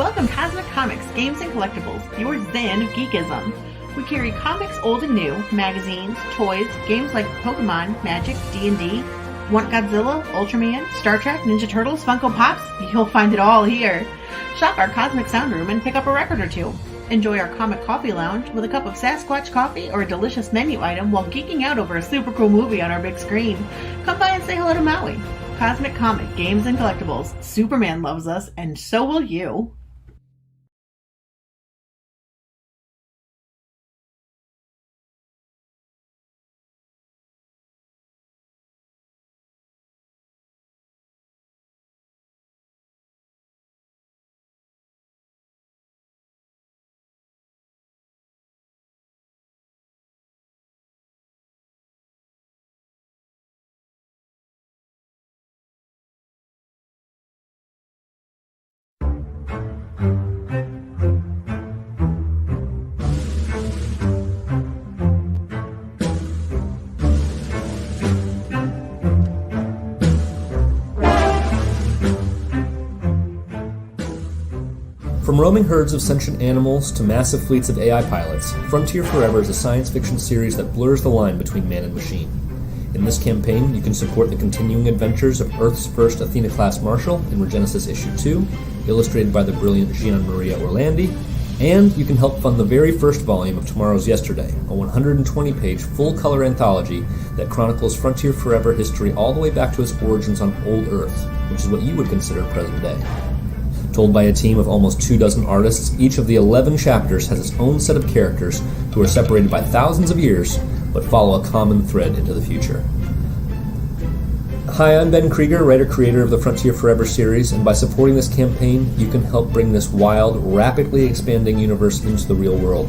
Welcome Cosmic Comics, Games and Collectibles, your zen of geekism. We carry comics old and new, magazines, toys, games like Pokemon, Magic, D&D. Want Godzilla, Ultraman, Star Trek, Ninja Turtles, Funko Pops? You'll find it all here. Shop our Cosmic Sound Room and pick up a record or two. Enjoy our Comic Coffee Lounge with a cup of Sasquatch coffee or a delicious menu item while geeking out over a super cool movie on our big screen. Come by and say hello to Maui. Cosmic Comic, Games and Collectibles. Superman loves us, and so will you. From roaming herds of sentient animals to massive fleets of AI pilots, Frontier Forever is a science fiction series that blurs the line between man and machine. In this campaign, you can support the continuing adventures of Earth's first Athena-class Marshal in Regenesis Issue 2, illustrated by the brilliant Gian Maria Orlandi, and you can help fund the very first volume of Tomorrow's Yesterday, a 120-page full-color anthology that chronicles Frontier Forever history all the way back to its origins on Old Earth, which is what you would consider present day. Told by a team of almost 24 artists, each of the 11 chapters has its own set of characters who are separated by thousands of years, but follow a common thread into the future. Hi, I'm Ben Krieger, writer-creator of the Frontier Forever series, and by supporting this campaign, you can help bring this wild, rapidly expanding universe into the real world.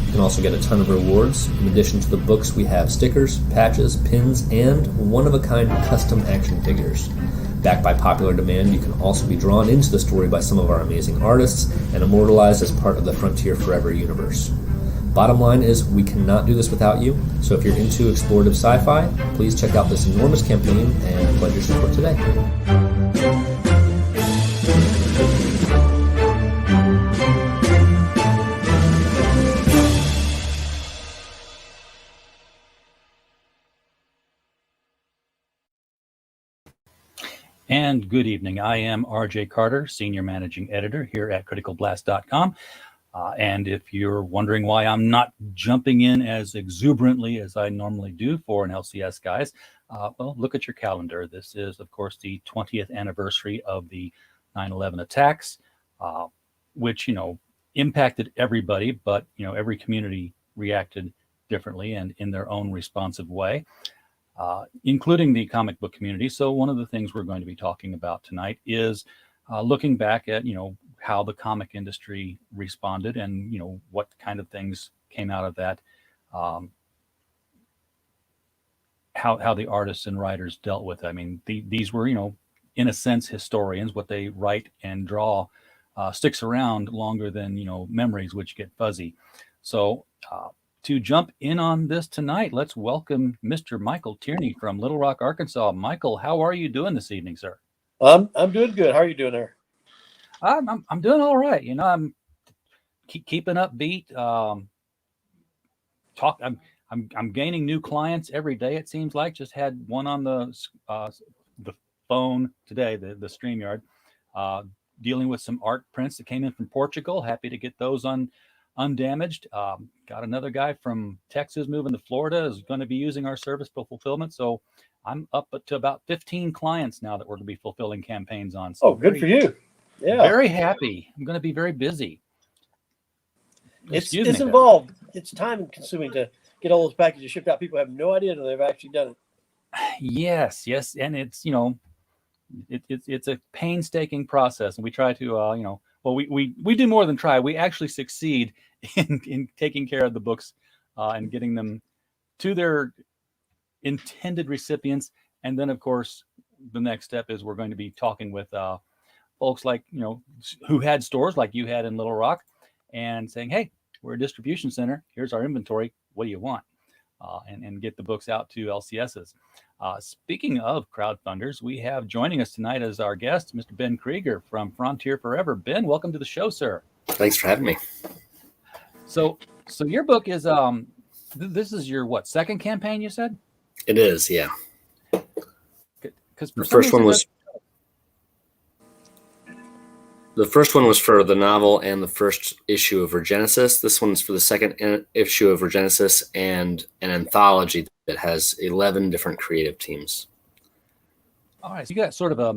You can also get a ton of rewards. In addition to the books, we have stickers, patches, pins, and one-of-a-kind custom action figures. Backed by popular demand, you can also be drawn into the story by some of our amazing artists and immortalized as part of the Frontier Forever universe. Bottom line is, we cannot do this without you, so if you're into explorative sci-fi, please check out this enormous campaign and pledge your support today. And good evening. I am RJ Carter, Senior Managing Editor here at CriticalBlast.com. And if you're wondering why I'm not jumping in as exuberantly as I normally do for an LCS Guys, well, look at your calendar. This is, of course, the 20th anniversary of the 9/11 attacks, which, impacted everybody, but, every community reacted differently and in their own responsive way. Including the comic book community. So one of the things we're going to be talking about tonight is looking back at, how the comic industry responded and, what kind of things came out of that, how the artists and writers dealt with it. I mean, these were, in a sense, historians. What they write and draw sticks around longer than, memories, which get fuzzy. So to jump in on this tonight, let's welcome Mr. Michael Tierney from Little Rock, Arkansas. Michael, how are you doing this evening, sir? I'm doing good. How are you doing there? I'm doing all right. I'm keeping upbeat. I'm gaining new clients every day. It seems like. Just had one on the phone today, the StreamYard, dealing with some art prints that came in from Portugal. Happy to get those undamaged. Got another guy from Texas moving to Florida, is going to be using our service for fulfillment. So I'm up to about 15 clients now that we're going to be fulfilling campaigns on. So good for you. Yeah. Very happy. I'm going to be very busy. It's involved. It's time consuming to get all those packages shipped out. People have no idea that they've actually done it. Yes. And it's, it's a painstaking process. And we try to, we do more than try. We actually succeed in taking care of the books and getting them to their intended recipients. And then, of course, the next step is we're going to be talking with folks like, who had stores like you had in Little Rock and saying, hey, we're a distribution center. Here's our inventory. What do you want? And get the books out to LCSs. Speaking of crowdfunders, we have joining us tonight as our guest, Mr. Ben Krieger from Frontier Forever. Ben, welcome to the show, sir. Thanks for having me. So your book is this is your second campaign, you said? It is, yeah. Because the first one was for the novel and the first issue of Regenesis. This one's for the second issue of Regenesis and an anthology that has 11 different creative teams. All right, so you got sort of a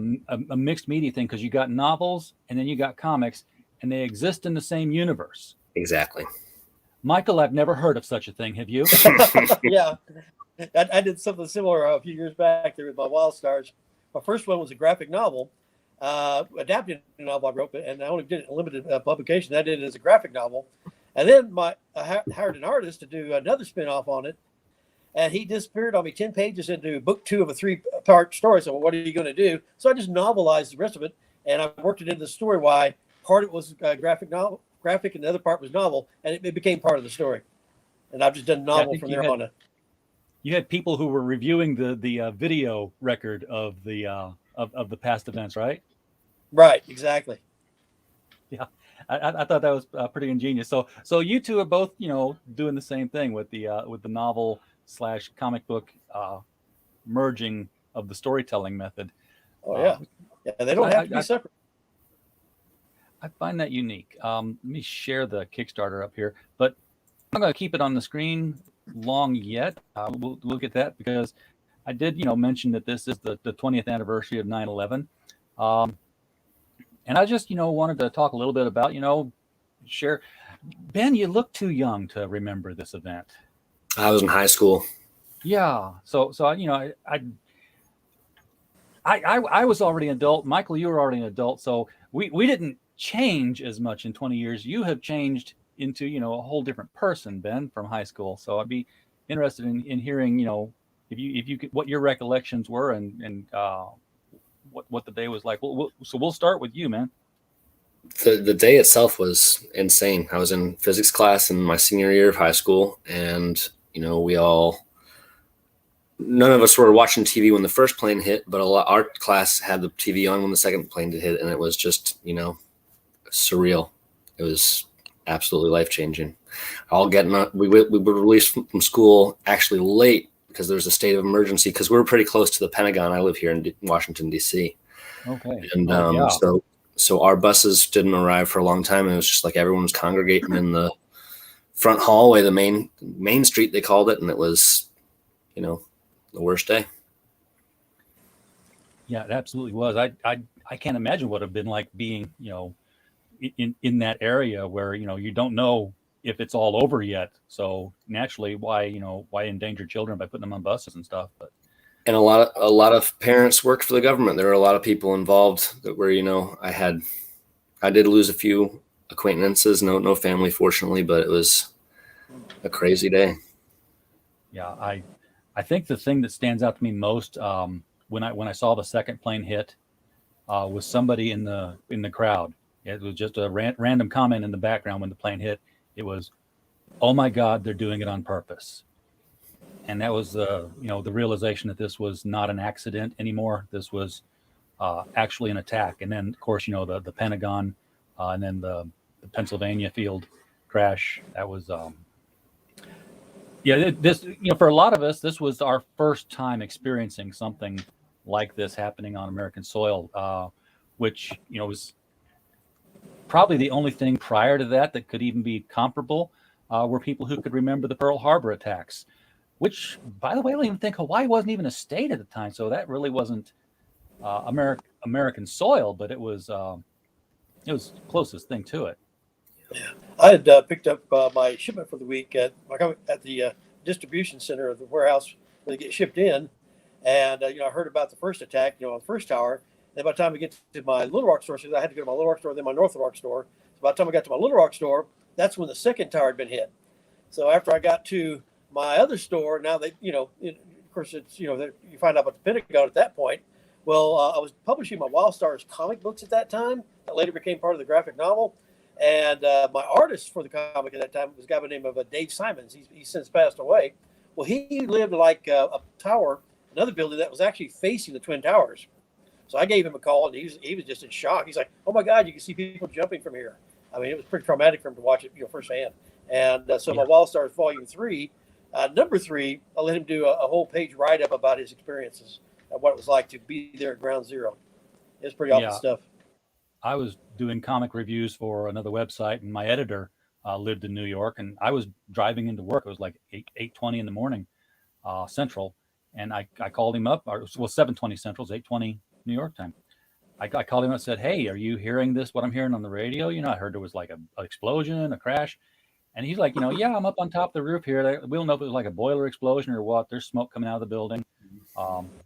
mixed media thing, because you got novels and then you got comics, and they exist in the same universe. Exactly. Michael, I've never heard of such a thing. Have you? Yeah, I did something similar a few years back there with my Wild Stars. My first one was a graphic novel, adapted novel I wrote, and I only did it in limited publication. I did it as a graphic novel. And then I hired an artist to do another spinoff on it. And he disappeared on me 10 pages into book 2 of a 3-part story. So what are you going to do? So I just novelized the rest of it. And I worked it into the story. Why part of it was graphic, and the other part was novel. And it became part of the story. And I've just done novel from there on. You had people who were reviewing the video record of the past events, right? Right, exactly. Yeah, I thought that was pretty ingenious. So you two are both, doing the same thing with the novel / comic book merging of the storytelling method. Oh yeah, they don't have to be separate. I find that unique. Let me share the Kickstarter up here, but I'm going to keep it on the screen long yet. We'll look at that because I did, mention that this is the 20th anniversary of 9/11. And I just, wanted to talk a little bit about, share. Ben, you look too young to remember this event. I was in high school. Yeah. So I was already an adult. Michael, you were already an adult. So we didn't change as much in 20 years. You have changed into, a whole different person, Ben, from high school. So I'd be interested in hearing, if you could, what your recollections were and what the day was like. So we'll start with you, man. The day itself was insane. I was in physics class in my senior year of high school, and none of us were watching TV when the first plane hit, but our class had the TV on when the second plane did hit, and it was just surreal. It was absolutely life-changing. We were released from school actually late because there was a state of emergency because we were pretty close to the Pentagon. I live here in Washington, D.C. Okay. And so our buses didn't arrive for a long time. And it was just like everyone was congregating in the front hallway, the main street, they called it. And it was, the worst day. Yeah, it absolutely was. I can't imagine what it would have been like being, in that area where, you don't know if it's all over yet. So naturally, why endanger children by putting them on buses and stuff? And a lot of parents worked for the government. There were a lot of people involved that were, I did lose a few acquaintances, no family, fortunately, but it was a crazy day. Yeah. I think the thing that stands out to me most, when I saw the second plane hit, was somebody in the crowd. It was just a random comment in the background when the plane hit. It was, "Oh my God, they're doing it on purpose." And that was the realization that this was not an accident anymore. This was actually an attack. And then, of course, the Pentagon and then the Pennsylvania field crash. That was, this, for a lot of us, this was our first time experiencing something like this happening on American soil, which, was probably the only thing prior to that could even be comparable were people who could remember the Pearl Harbor attacks. Which, by the way, I don't even think Hawaii wasn't even a state at the time, so that really wasn't American soil, but it was the closest thing to it. Yeah, I had picked up my shipment for the week at the distribution center of the warehouse where they get shipped in, and I heard about the first attack, on the first tower. And by the time I get to my Little Rock store, so I had to go to my Little Rock store, then my North Rock store. So by the time I got to my Little Rock store, that's when the second tower had been hit. So after I got to my other store, now they, of course, it's, you find out about the Pentagon at that point. Well, I was publishing my Wild Stars comic books at that time. That later became part of the graphic novel. And my artist for the comic at that time was a guy by the name of Dave Simons. He's since passed away. Well, he lived like a tower another building that was actually facing the Twin Towers. So I gave him a call, and he was just in shock. He's like, "Oh my God, you can see people jumping from here." I mean, it was pretty traumatic for him to watch it, firsthand. And so my Wild Stars Volume 3, number 3, I let him do a whole page write up about his experiences and what it was like to be there at Ground Zero. It's pretty awful stuff. I was doing comic reviews for another website, and my editor lived in New York, and I was driving into work. It was like 8:20 in the morning, Central, and I called him up. Well, 7:20 Central, 8:20 New York time. I called him and said, "Hey, are you hearing this? What I'm hearing on the radio? I heard there was like an explosion, a crash." And he's like, "Yeah, I'm up on top of the roof here. We don't know if it was like a boiler explosion or what. There's smoke coming out of the building."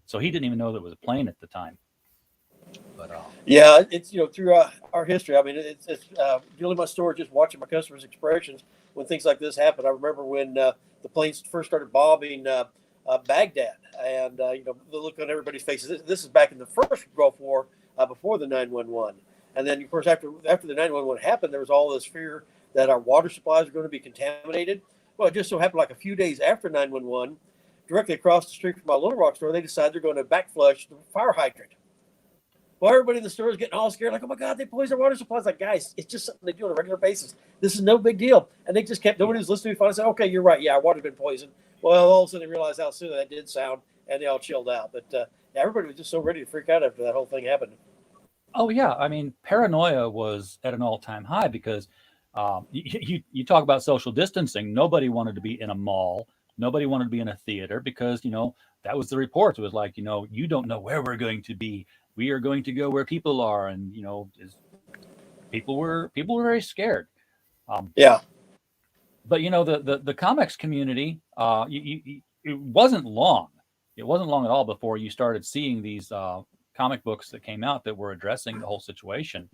So he didn't even know that it was a plane at the time. But yeah, it's through our history. I mean, it's dealing with my store, just watching my customers' expressions when things like this happen. I remember when the planes first started bombing Baghdad, and the look on everybody's faces. This is back in the first Gulf War, before the 911, and then of course after the 911 happened, there was all this fear that our water supplies were going to be contaminated. Well, it just so happened like a few days after 911, directly across the street from my Little Rock store, they decided they're going to backflush the fire hydrant. Well, everybody in the store is getting all scared, like, "Oh my God, they poisoned our water supplies." Like, guys, it's just something they do on a regular basis. This is no big deal. And they just kept, nobody was listening to me. Finally said, "Okay, you're right. Yeah, our water's been poisoned." Well, all of a sudden they realized how silly that did sound, and they all chilled out. But everybody was just so ready to freak out after that whole thing happened. Oh yeah, I mean, paranoia was at an all-time high because you talk about social distancing. Nobody wanted to be in a mall. Nobody wanted to be in a theater because that was the reports. It was like you don't know where we're going to be. We are going to go where people are, and people were very scared. Yeah. But the comics community, it wasn't long. It wasn't long at all before you started seeing these comic books that came out that were addressing the whole situation.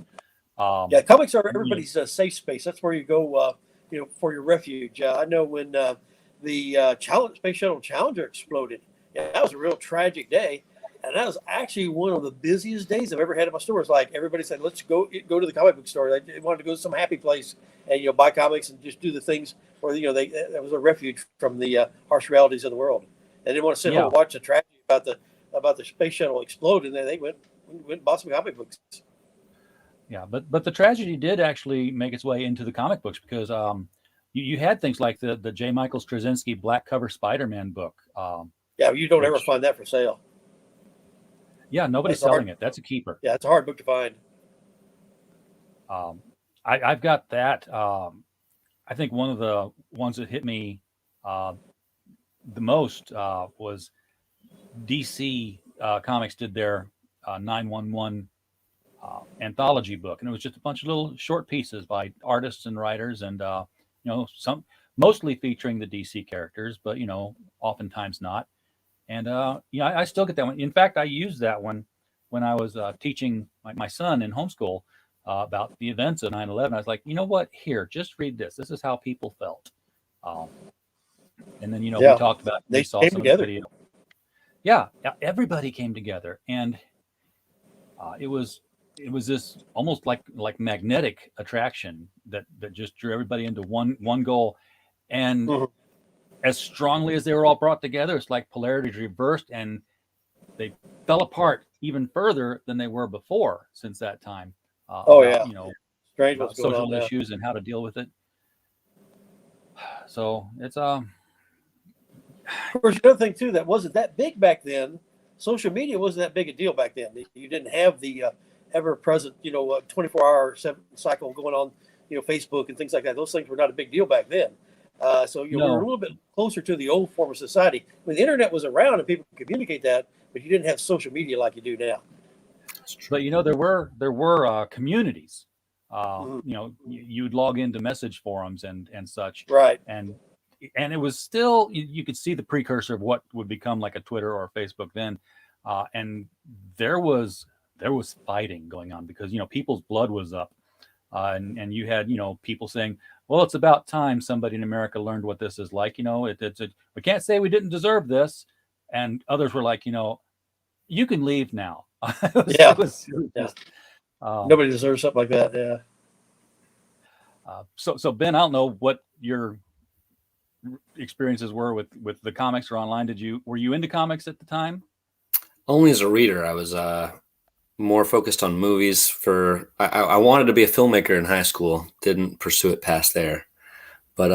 Yeah, comics are everybody's safe space. That's where you go, for your refuge. I know when the Space Shuttle Challenger exploded, that was a real tragic day. And that was actually one of the busiest days I've ever had at my store. It's like everybody said, "Let's go to the comic book store." They wanted to go to some happy place and buy comics and just do the things where that was a refuge from the harsh realities of the world. They didn't want to sit home and watch the tragedy about the space shuttle explode, and then they went and bought some comic books. Yeah, but the tragedy did actually make its way into the comic books because you had things like the J. Michael Straczynski black cover Spider-Man book. Yeah, you don't ever find that for sale. Yeah, nobody's selling it. That's a keeper. Yeah, it's a hard book to find. I've got that. I think one of the ones that hit me the most was DC Comics did their 911 anthology book, and it was just a bunch of little short pieces by artists and writers, and some mostly featuring the DC characters, but oftentimes not. And I still get that one. In fact, I used that one when I was teaching my son in homeschool about the events of 9/11. I was like, what? Here, just read this. This is how people felt. And then we talked about they saw came some together. Video. Yeah, everybody came together, and it was this almost like magnetic attraction that just drew everybody into one goal, and. Mm-hmm. As strongly as they were all brought together, it's like polarities reversed, and they fell apart even further than they were before since that time. Strange what's going social on issues and how to deal with it. So it's Of course, another thing too that wasn't that big back then. Social media wasn't that big a deal back then. You didn't have the ever-present 24-hour cycle going on, Facebook and things like that. Those things were not a big deal back then. So we were a little bit closer to the old form of society. When the internet was around and people could communicate that, but you didn't have social media like you do now. But there were communities. You'd log into message forums and such. Right. And it was still you could see the precursor of what would become like a Twitter or a Facebook then. And there was fighting going on because people's blood was up. And you had people saying, well, it's about time somebody in America learned what this is like. We can't say we didn't deserve this. And others were like, you can leave now. Nobody deserves something like that. Yeah. So Ben, I don't know what your experiences were with the comics or online. Were you into comics at the time? Only as a reader. I was more focused on movies. I wanted to be a filmmaker in high school. Didn't pursue it past there, but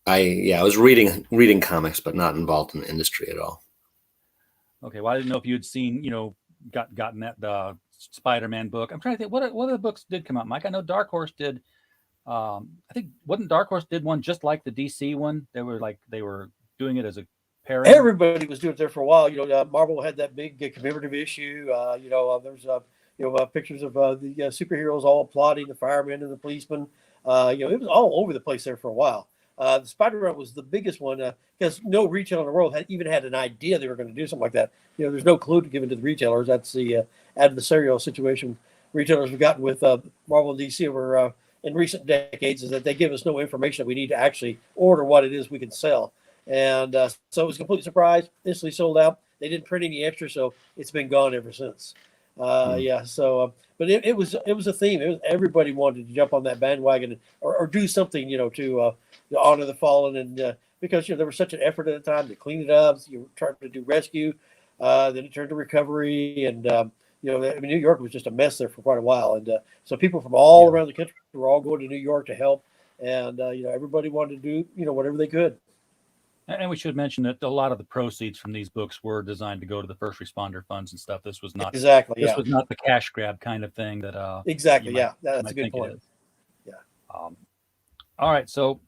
I was reading comics, but not involved in the industry at all. Okay, well, I didn't know if you had seen, gotten that Spider-Man book. I'm trying to think what other books did come out, Mike. I know Dark Horse did. I think wasn't Dark Horse did one just like the DC one. They were doing it as a pairing. Everybody was doing it there for a while. Marvel had that big commemorative issue. There's pictures of the superheroes all applauding the firemen and the policemen. It was all over the place there for a while. The Spider-Man was the biggest one because no retailer in the world had an idea they were going to do something like that. There's no clue given to the retailers. That's the adversarial situation retailers have gotten with Marvel and DC over in recent decades, is that they give us no information that we need to actually order what it is we can sell. And so it was a complete surprise, instantly sold out. They didn't print any extra, so it's been gone ever since. But it was a theme. Everybody wanted to jump on that bandwagon or do something, to honor the fallen, and because there was such an effort at the time to clean it up. You were trying to do rescue, then it turned to recovery, and New York was just a mess there for quite a while, and so people from all around the country were all going to New York to help, and everybody wanted to do whatever they could. And we should mention that a lot of the proceeds from these books were designed to go to the first responder funds and stuff. This was not This was not the cash grab kind of thing that. Exactly. That's a good point. Yeah. All right. So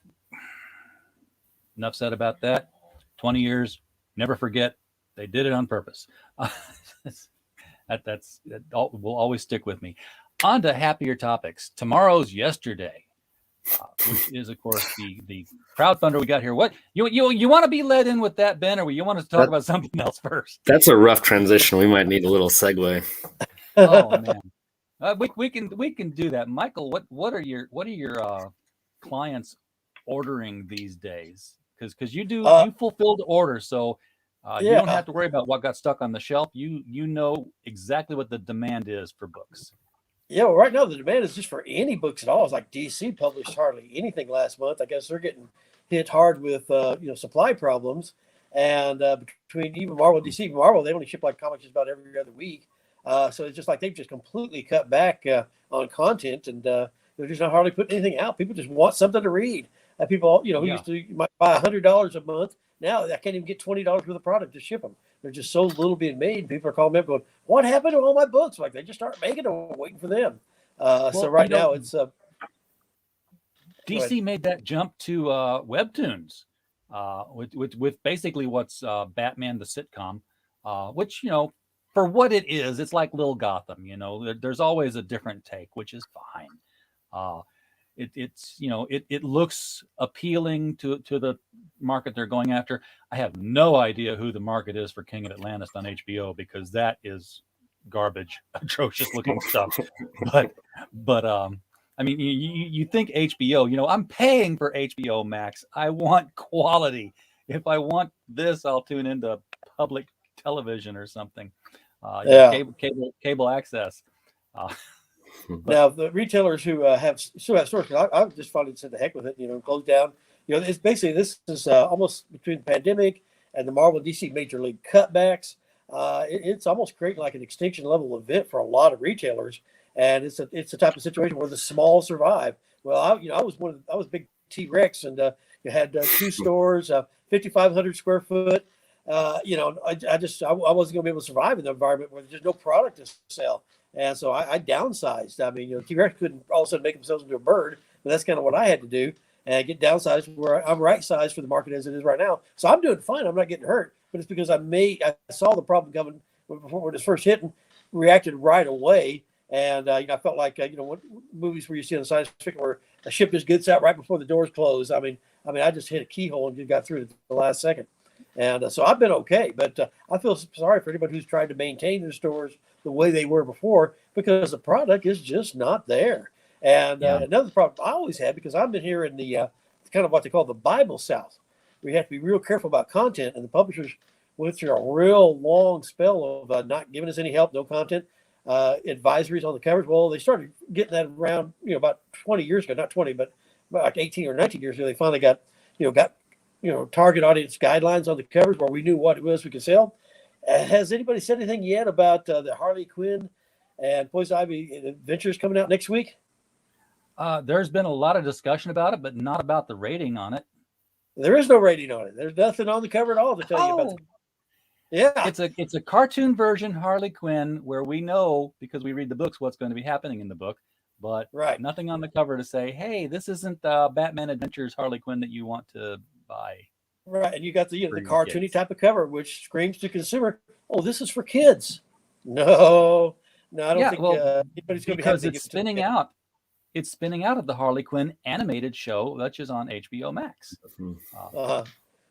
enough said about that. 20 years. Never forget. They did it on purpose. That will always stick with me. On to happier topics. Tomorrow's yesterday. Which is, of course, the crowdfunder we got here. What you want to be led in with that, Ben, or you want to talk about something else first? That's a rough transition. We might need a little segue. Oh man, we can do that. Michael, what are your clients ordering these days? Because you fulfilled orders, so you don't have to worry about what got stuck on the shelf. You know exactly what the demand is for books. Yeah, well, right now the demand is just for any books at all. It's like DC published hardly anything last month. I guess they're getting hit hard with supply problems, and between even Marvel and DC, Marvel they only ship like comics just about every other week. So it's just like they've just completely cut back on content, and they're just not hardly putting anything out. People just want something to read. People, who used to might buy $100 a month, now I can't even get $20 worth of product to ship them. There's just so little being made. People are calling me up going, "What happened to all my books?" Like they just start making them, waiting for them. So right now it's DC made that jump to webtoons, with basically what's Batman the sitcom, which for what it is, it's like Lil Gotham. There's always a different take, which is fine. It looks appealing to the market they're going after. I have no idea who the market is for King of Atlantis on HBO, because that is garbage, atrocious looking stuff. But I mean, you think HBO, I'm paying for HBO Max. I want quality. If I want this, I'll tune into public television or something. Cable access. Now the retailers who still have stores, I just finally said the heck with it, close down. It's basically, this is almost between the pandemic and the Marvel DC Major League cutbacks. It's almost creating like an extinction level event for a lot of retailers, and it's the type of situation where the small survive. Well, I was big T-Rex, and you had 2 stores, 5,500 square foot. I wasn't going to be able to survive in the environment where there's just no product to sell. And so I downsized. I mean, T-Rex couldn't all of a sudden make themselves into a bird, but that's kind of what I had to do, and get downsized where I'm right sized for the market as it is right now. So I'm doing fine. I'm not getting hurt, but it's because I saw the problem coming before it was first hitting, reacted right away. And, I felt like, what movies where you see on the science fiction where a ship just gets out right before the doors close. I mean, I just hit a keyhole and just got through it at the last second. And so I've been okay, but I feel sorry for anybody who's trying to maintain their stores the way they were before, because the product is just not there. And another problem I always had, because I've been here in the kind of what they call the Bible South, we have to be real careful about content, and the publishers went through a real long spell of not giving us any help, no content, advisories on the covers. Well, they started getting that around, about 20 years ago, not 20, but like 18 or 19 years ago. They finally got got target audience guidelines on the covers where we knew what it was we could sell. Has anybody said anything yet about the Harley Quinn and Poison Ivy Adventures coming out next week? There's been a lot of discussion about it, but not about the rating on it. There is no rating on it. There's nothing on the cover at all to tell you about. Yeah, it's a cartoon version Harley Quinn where we know, because we read the books, what's going to be happening in the book, but nothing on the cover to say, hey, this isn't Batman Adventures Harley Quinn that you want to buy. Right, and you got the cartoony type of cover, which screams to consumer, "Oh, this is for kids." No, I don't think anybody's going to be, because it's spinning out. It's spinning out of the Harley Quinn animated show, which is on HBO Max.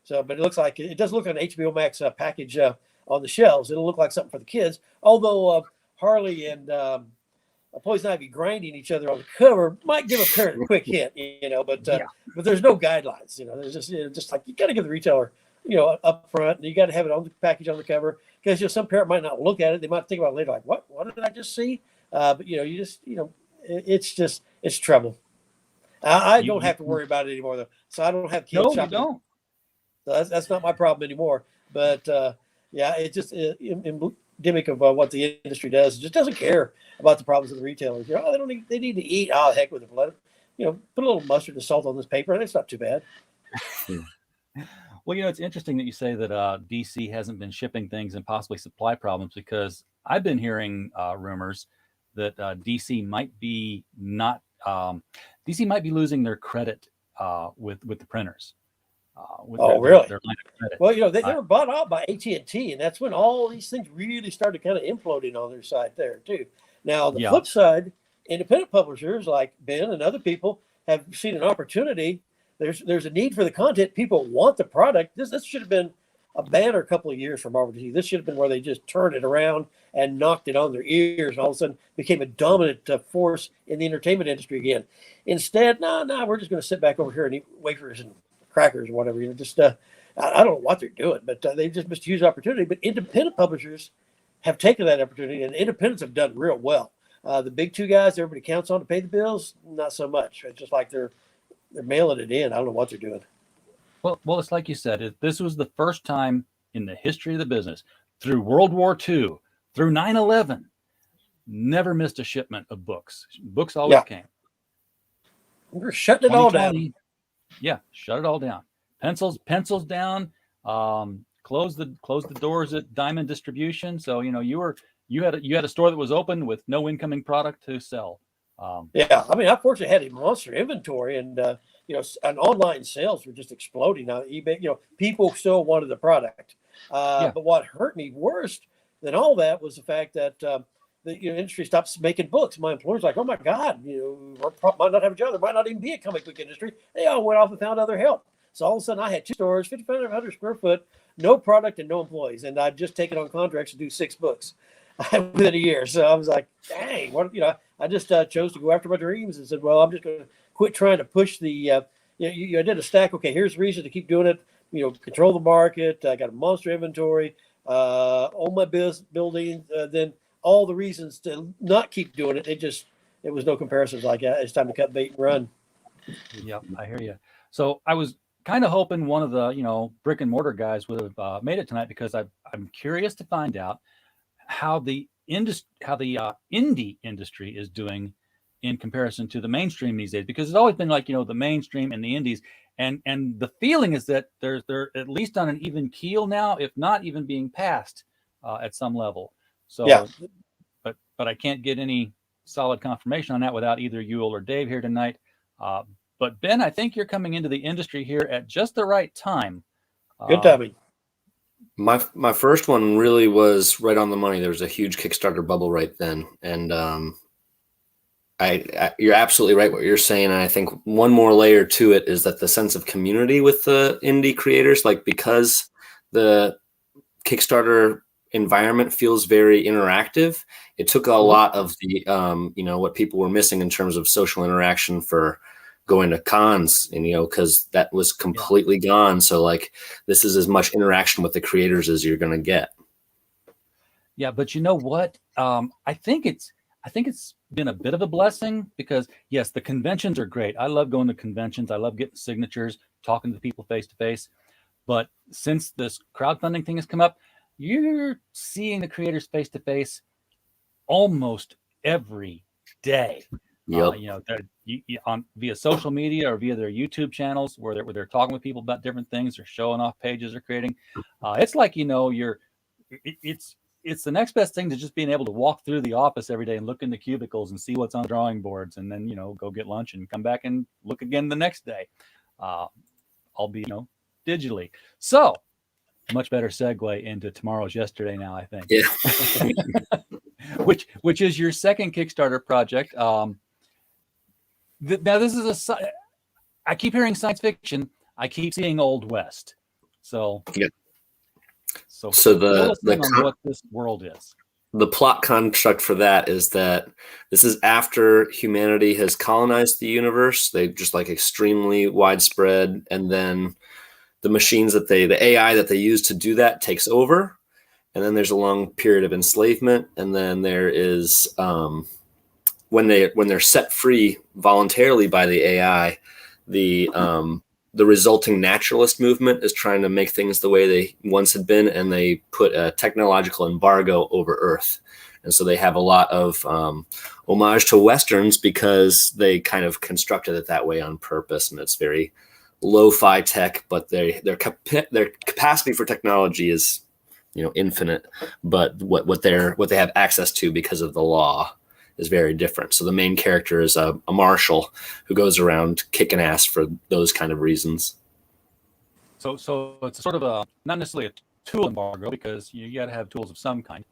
So, but it looks like it does look like an HBO Max package on the shelves. It'll look like something for the kids. Although Harley and Poison Ivy grinding each other on the cover might give a parent a quick hint, but there's no guidelines. There's just like, you got to give the retailer, up front, and you got to have it on the package on the cover, because some parent might not look at it. They might think about it later, like, what did I just see? But it's trouble. I don't have to worry about it anymore, though. So I don't have kids shopping. You don't. So that's not my problem anymore. But it's just endemic of what the industry does. It just doesn't care about the problems of the retailers. They need to eat. Oh, heck with it. Let it, put a little mustard and salt on this paper, and it's not too bad. Well, it's interesting that you say that DC hasn't been shipping things and possibly supply problems, because I've been hearing rumors that DC might be losing their credit with the printers. Really? Their line of credit. Well, they were bought out by AT&T, and that's when all these things really started kind of imploding on their side there too. Now, the flip side, independent publishers like Ben and other people have seen an opportunity. There's a need for the content. People want the product. This should have been a banner a couple of years from Marvel DC. This should have been where they just turned it around and knocked it on their ears, and all of a sudden became a dominant force in the entertainment industry again. Instead, no, we're just going to sit back over here and eat wafers and crackers or whatever. I don't know what they're doing, but they just missed a huge opportunity. But independent publishers have taken that opportunity, and independents have done real well. The big two guys everybody counts on to pay the bills, not so much. It's just like they're mailing it in. I don't know what they're doing. Well, it's like you said. This was the first time in the history of the business, through World War II, through 9/11, never missed a shipment of books. Books always came. We're shutting it all down. Yeah, shut it all down. Pencils down. Close the doors at Diamond Distribution. So you had a store that was open with no incoming product to sell. I fortunately had a monster inventory, and and online sales were just exploding. Now eBay, people still wanted the product. But what hurt me worst than all that was the fact that the industry stopped making books. My employers were like, oh my God, we might not have a job. There might not even be a comic book industry. They all went off and found other help. So all of a sudden I had 2 stores, 5,500 square foot, no product and no employees. And I'd just taken on contracts to do 6 books within a year. So I was like, dang, I just chose to go after my dreams and said, well, I'm just going to quit trying to push the, I did a stack. Okay, here's the reason to keep doing it. Control the market. I got a monster inventory, own my building. Then all the reasons to not keep doing it. It was no comparisons like that. It's time to cut bait and run. Yep, I hear you. So I was kind of hoping one of the, brick and mortar guys would have made it tonight, because I'm curious to find out how the indie industry is doing in comparison to the mainstream these days, because it's always been like, the mainstream and the indies, and the feeling is that they're at least on an even keel now, if not even being passed at some level. So, but I can't get any solid confirmation on that without either Yule or Dave here tonight. But Ben, I think you're coming into the industry here at just the right time. Good timing. My first one really was right on the money. There was a huge Kickstarter bubble right then, and you're absolutely right what you're saying. And I think one more layer to it is that the sense of community with the indie creators, because the Kickstarter environment feels very interactive. It took a lot of the what people were missing in terms of social interaction for going to cons, and because that was completely gone. So this is as much interaction with the creators as you're going to get. Yeah, but you know what? I think it's been a bit of a blessing, because yes, the conventions are great. I love going to conventions. I love getting signatures. talking to people face to face. But since this crowdfunding thing has come up, you're seeing the creators face to face almost every day. Yep. On via social media or via their YouTube channels where they're talking with people about different things, or showing off pages they're creating. It's like, it's the next best thing to just being able to walk through the office every day and look in the cubicles and see what's on the drawing boards, and then go get lunch and come back and look again the next day, albeit digitally. So much better segue into Tomorrow's Yesterday now, I think. Yeah. which is your second Kickstarter project. Now this is I keep hearing science fiction. I keep seeing Old West. So yeah. So what this world is. The plot construct for that is that this is after humanity has colonized the universe. They just extremely widespread, and then the machines the AI that they use to do that takes over, and then there's a long period of enslavement, and then there is when they're set free voluntarily by the AI, the resulting naturalist movement is trying to make things the way they once had been, and they put a technological embargo over Earth. And so they have a lot of homage to Westerns because they kind of constructed it that way on purpose, and it's very lo-fi tech, but their capacity for technology is infinite, but what they have access to because of the law is very different. So the main character is a marshal who goes around kicking ass for those kind of reasons. So it's sort of not necessarily a tool embargo, because you got to have tools of some kind.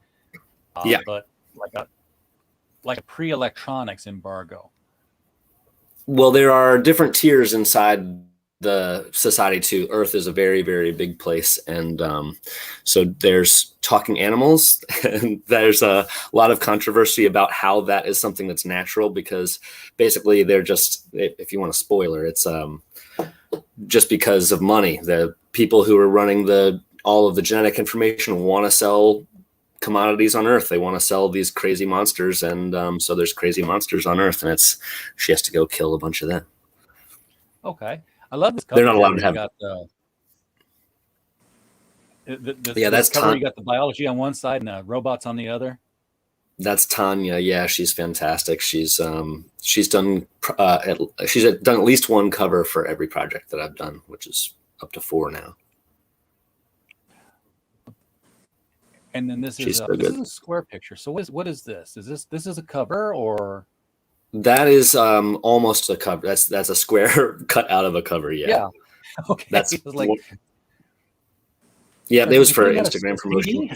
Yeah. But like a pre-electronics embargo. Well, there are different tiers inside the society too. Earth is a very, very big place, and so there's talking animals, and there's a lot of controversy about how that is something that's natural, because basically they're just, if you want a spoiler, it's just because of money. The people who are running all of the genetic information want to sell commodities on Earth. They want to sell these crazy monsters, and so there's crazy monsters on Earth, and she has to go kill a bunch of them. Okay. I love this cover. They're not allowed to have. That's Tanya. You got the biology on one side and the robots on the other. That's Tanya. Yeah, she's fantastic. She's done at least one cover for every project that I've done, which is up to 4 now. And then this is a square picture. So what is this? Is this a cover, or? That is almost a cover. That's a square cut out of a cover. Yeah. Okay. That's it was for Instagram promotion.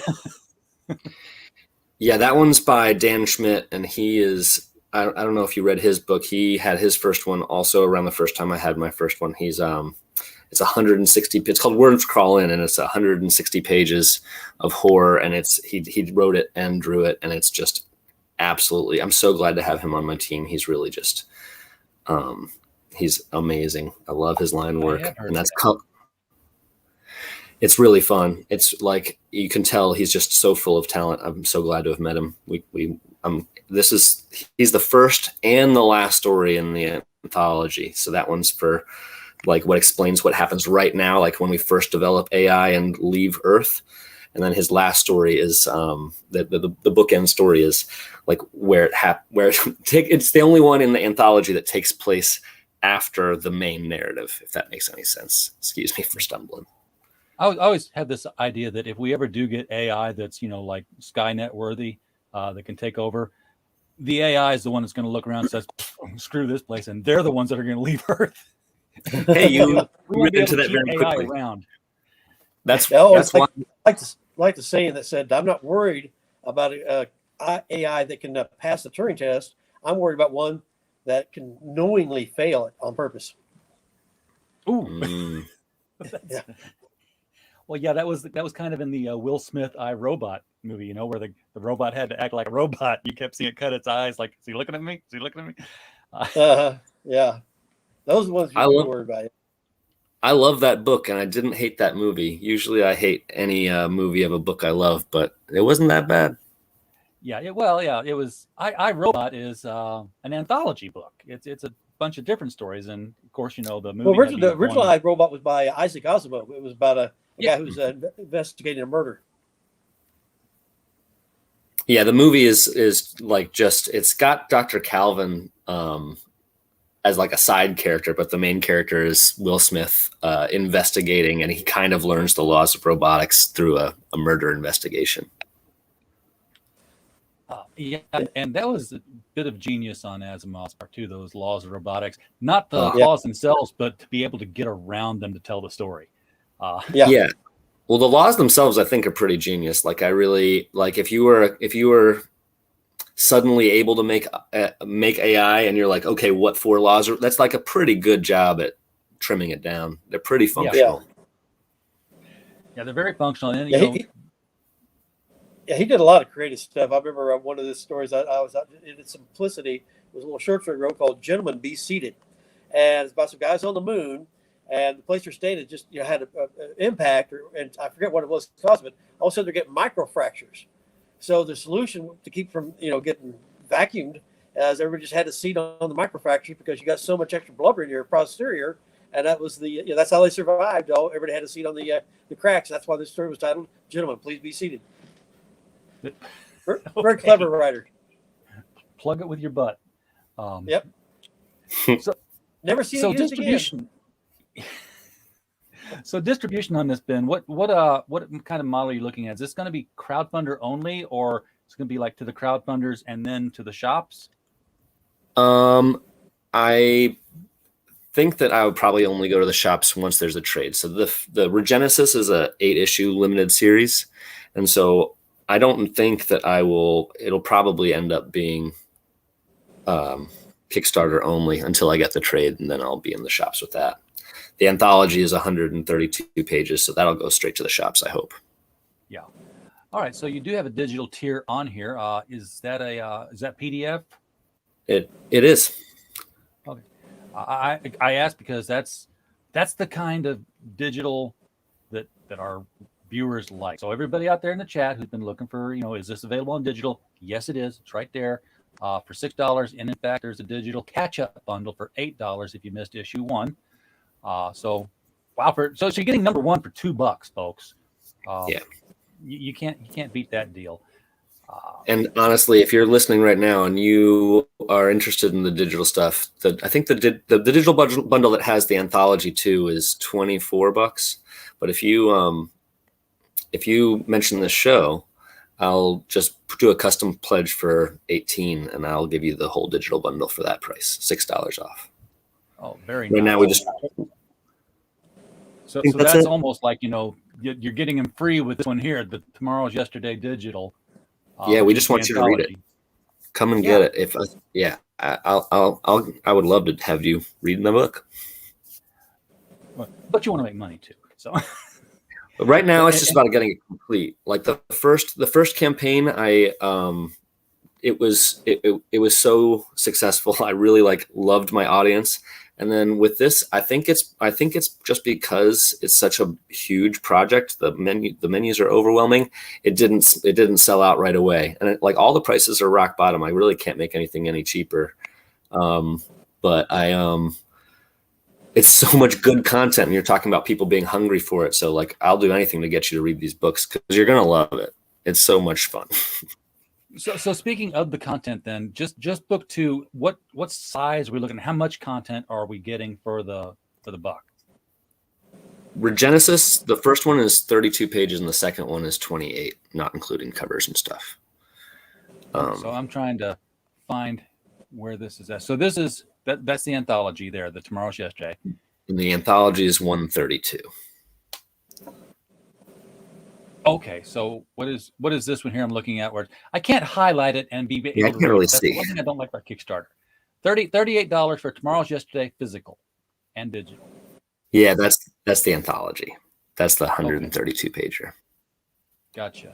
Yeah, that one's by Dan Schmidt, and he is. I don't know if you read his book. He had his first one also around the first time I had my first one. He's it's 160. It's called Worms Crawl In, and it's 160 pages of horror, and he wrote it and drew it, and it's just. Absolutely. I'm so glad to have him on my team. He's really just, he's amazing. I love his line work, and it's really fun. It's like, you can tell he's just so full of talent. I'm so glad to have met him. He's the first and the last story in the anthology. So that one's for what explains what happens right now, like when we first develop AI and leave Earth. And then his last story is the bookend story is where it's the only one in the anthology that takes place after the main narrative, if that makes any sense. Excuse me for stumbling. I always had this idea that if we ever do get AI that's Skynet worthy, that can take over, the AI is the one that's going to look around and says, "Screw this place," and they're the ones that are going to leave Earth. Hey, you went into that very quickly. Around. That's like the saying that said, "I'm not worried about AI that can pass the Turing test. I'm worried about one that can knowingly fail it on purpose." Ooh. Yeah. Well, yeah, that was kind of in the Will Smith I, Robot movie, where the robot had to act like a robot. You kept seeing it cut its eyes, like, is he looking at me? Is he looking at me? Yeah. Those are the ones you worry about. I love that book, and I didn't hate that movie. Usually I hate any movie of a book I love, but it wasn't that bad. Yeah, it was. I, Robot is an anthology book. It's a bunch of different stories, and of course, the movie. Well, the original I, Robot was by Isaac Asimov. It was about a Yeah. guy who's investigating a murder. Yeah, the movie is like it's got Dr. Calvin as like a side character, but the main character is Will Smith investigating, and he kind of learns the laws of robotics through a murder investigation. Yeah, and that was a bit of genius on Asimov's part too. Those laws of robotics, not the Yeah. laws themselves, but to be able to get around them to tell the story. Yeah. Well, the laws themselves, I think, are pretty genius. Like, I really like if you were suddenly able to make AI, and you're like, okay, what 4 laws are? That's like a pretty good job at trimming it down. They're pretty functional. Yeah, they're very functional. And he did a lot of creative stuff. I remember one of the stories I was in its simplicity was a little short story wrote called "Gentlemen, Be Seated," and it's about some guys on the moon. And the place they're staying had just had an impact, and I forget what it was caused of it. All of a sudden, they're getting microfractures. So the solution to keep from getting vacuumed is everybody just had a seat on the microfractures because you got so much extra blubber in your posterior, and that was that's how they survived. Everybody had a seat on the cracks. That's why this story was titled "Gentlemen, Please Be Seated." Very clever writer. Plug it with your butt. Yep. So never seen so it used distribution. again. So distribution on this, Ben, what kind of model are you looking at? Is this going to be crowdfunder only, or it's going to be like to the crowdfunders and then to the shops? I think that I would probably only go to the shops once there's a trade. So the Regenesis is a 8-issue limited series, and so I don't think that it'll probably end up being Kickstarter only until I get the trade, and then I'll be in the shops with that. The anthology is 132 pages, so that'll go straight to the shops, I hope. Yeah. All right. So you do have a digital tier on here. Is that PDF? It is. Okay. I asked because that's the kind of digital that our viewers like. So everybody out there in the chat who's been looking for, is this available on digital? Yes, it is. It's right there for $6. And in fact, there's a digital catch-up bundle for $8 if you missed issue 1. So you're getting number 1 for $2, folks. Yeah, you can't beat that deal. And honestly, if you're listening right now and you are interested in the digital stuff, I think the digital bundle that has the anthology too is $24. But if you mention this show, I'll just do a custom pledge for $18, and I'll give you the whole digital bundle for that price, $6 off. Oh, very right nice. now we just. So that's almost like you're getting them free with this one here, the Tomorrow's Yesterday digital. Yeah, we just want you to read it. Come and get it. I would love to have you read the book. But you want to make money too, so. But right now, it's just about getting it complete. Like the first campaign, it was so successful. I really loved my audience. And then with this, I think it's just because it's such a huge project. The menus are overwhelming. It didn't sell out right away, and all the prices are rock bottom. I really can't make anything any cheaper. But it's so much good content, and you're talking about people being hungry for it. So I'll do anything to get you to read these books because you're gonna love it. It's so much fun. So speaking of the content, then just book 2. What size are we looking at? How much content are we getting for the buck? Regenesis, the first one is 32 pages, and the second one is 28, not including covers and stuff. So I'm trying to find where this is at. So this is that's the anthology there, the Tomorrow's Yesterday. And the anthology is 132. Okay, so what is this one here I'm looking at where I can't highlight it and be able I to can't really That's see. one thing I don't like about Kickstarter. $38 for Tomorrow's Yesterday physical and digital. Yeah, that's the anthology. That's the 132 pager. Gotcha.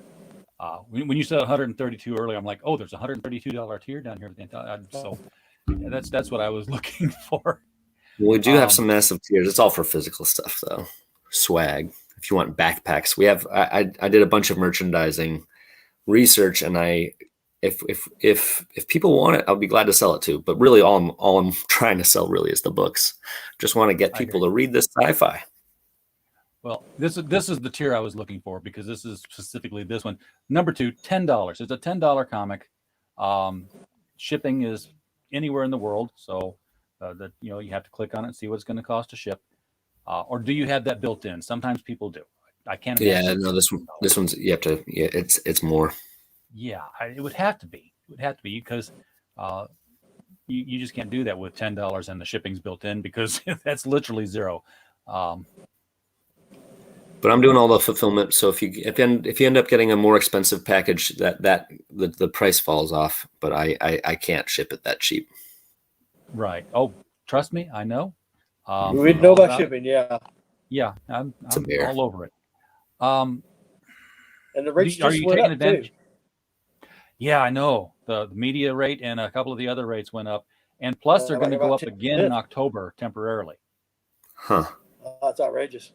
When you said 132 earlier, I'm like, oh, there's a $132 tier down here. So yeah, that's what I was looking for. We do have some massive tiers. It's all for physical stuff though. Swag. If you want backpacks, we have. I did a bunch of merchandising research, and I if people want it, I'll be glad to sell it too. But really, all I'm trying to sell really is the books. Just want to get people to read this sci-fi. Well, this is the tier I was looking for, because this is specifically this one. Number 2, $10. It's a $10 comic. Shipping is anywhere in the world, so that you have to click on it and see what it's going to cost to ship. Or do you have that built in? Sometimes people do. I can't imagine. Yeah, no, this one's you have to. Yeah, it's more. Yeah, it would have to be. It would have to be, because you just can't do that with $10 and the shipping's built in, because that's literally zero. But I'm doing all the fulfillment, so if you end up getting a more expensive package, the price falls off. But I can't ship it that cheap. Right. Oh, trust me, I know. We know about shipping, yeah. Yeah, I'm all over it. And the rates are you taking advantage? Too. Yeah, I know. The media rate and a couple of the other rates went up, and plus they're going to go up again in October temporarily. Huh? That's outrageous.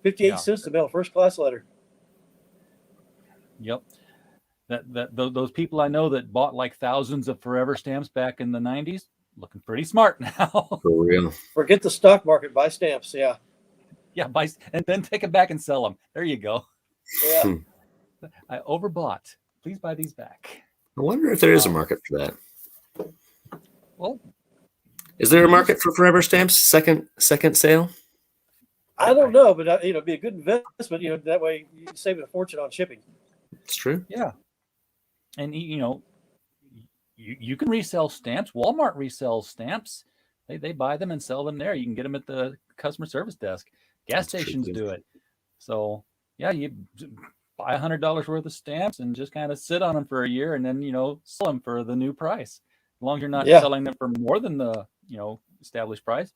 58 cents to mail a first class letter. Yep. Those people I know that bought like thousands of forever stamps back in the 90s, looking pretty smart now. For real. Forget the stock market, buy stamps. Yeah. Yeah, buy and then take them back and sell them. There you go. Yeah. I overbought. Please buy these back. I wonder if there is a market for that. Well, is there a market for forever stamps? Second sale? I don't know, but it'd be a good investment. That way you save a fortune on shipping. It's true. Yeah, and you can resell stamps. Walmart resells stamps. They buy them and sell them there. You can get them at the customer service desk. Gas stations do it. So yeah, you buy $100 worth of stamps and just kind of sit on them for a year, and then sell them for the new price. As long as you're not selling them for more than the established price.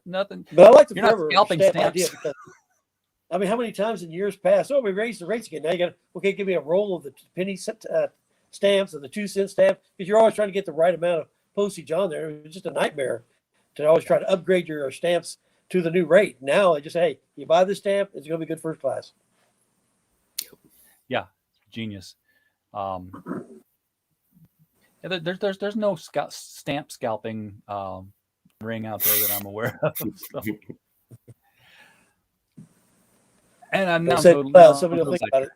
Nothing. But I like the forever scalping stamps. Idea because, how many times in years past? Oh, we raised the rates again. Now you got give me a roll of the penny stamps and the 2-cent stamp, because you're always trying to get the right amount of postage on there. It was just a nightmare to always try to upgrade your stamps to the new rate. Now I just say, hey, you buy this stamp, it's going to be good first class. Yeah, genius. There's no stamp scalping ring out there that I'm aware of. So. And I'm not somebody will think about it.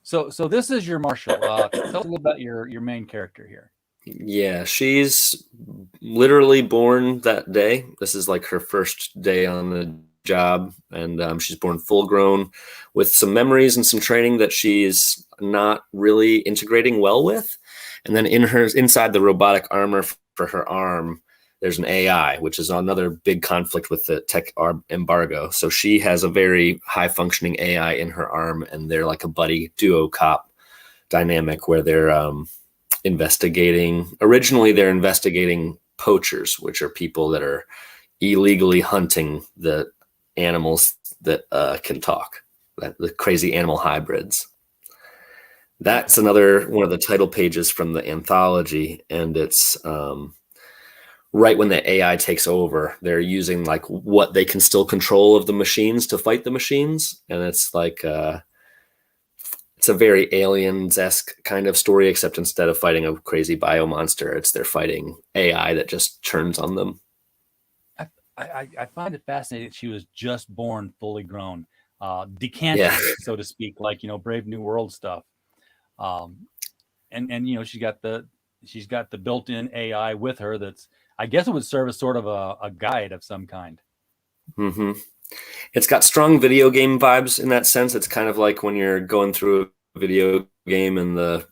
So this is your Marshall. Tell us a little about your main character here. Yeah, she's literally born that day. This is like her first day on the job, and she's born full grown with some memories and some training that she's not really integrating well with. And then inside the robotic armor for her arm, there's an AI, which is another big conflict with the tech embargo. So she has a very high functioning AI in her arm, and they're like a buddy duo cop dynamic where they're investigating. Originally, they're investigating poachers, which are people that are illegally hunting the animals that can talk, the crazy animal hybrids. That's another one of the title pages from the anthology, and it's right when the AI takes over, they're using like what they can still control of the machines to fight the machines, and it's like it's a very Aliens-esque kind of story, except instead of fighting a crazy bio monster, they're fighting AI that just turns on them. I find it fascinating that she was just born fully grown, decanted, so to speak, like Brave New World stuff. And she's got the built-in AI with her. That's, I guess it would serve as sort of a guide of some kind. Mm-hmm. It's got strong video game vibes in that sense. It's kind of like when you're going through a video game and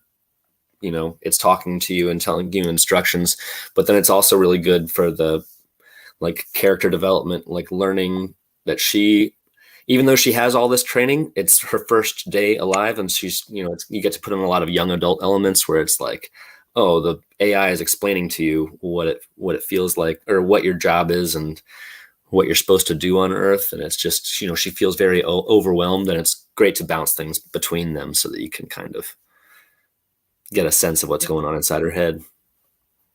it's talking to you and telling you instructions, but then it's also really good for the like character development, like learning that even though she has all this training, it's her first day alive, and she's, you get to put in a lot of young adult elements where it's like, oh, the AI is explaining to you what it feels like, or what your job is and what you're supposed to do on Earth. And it's just, she feels very overwhelmed, and it's great to bounce things between them so that you can kind of get a sense of what's going on inside her head.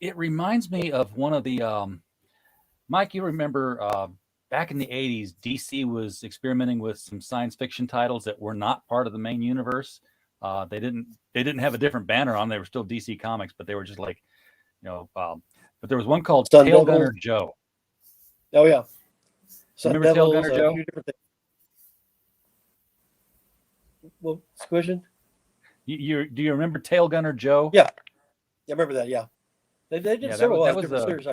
It reminds me of one of the, Mike, you remember back in the 80s, DC was experimenting with some science fiction titles that were not part of the main universe. They didn't have a different banner on. They were still DC Comics, but they were just like, but there was one called Sun Tail Devil. Gunner Joe. Oh yeah. Sun Remember Tail Devils, Gunner a Joe? few different things. Well, Squishing? Do you remember Tail Gunner Joe? Yeah. Yeah, I remember that, yeah. They did Yeah, several that was different series.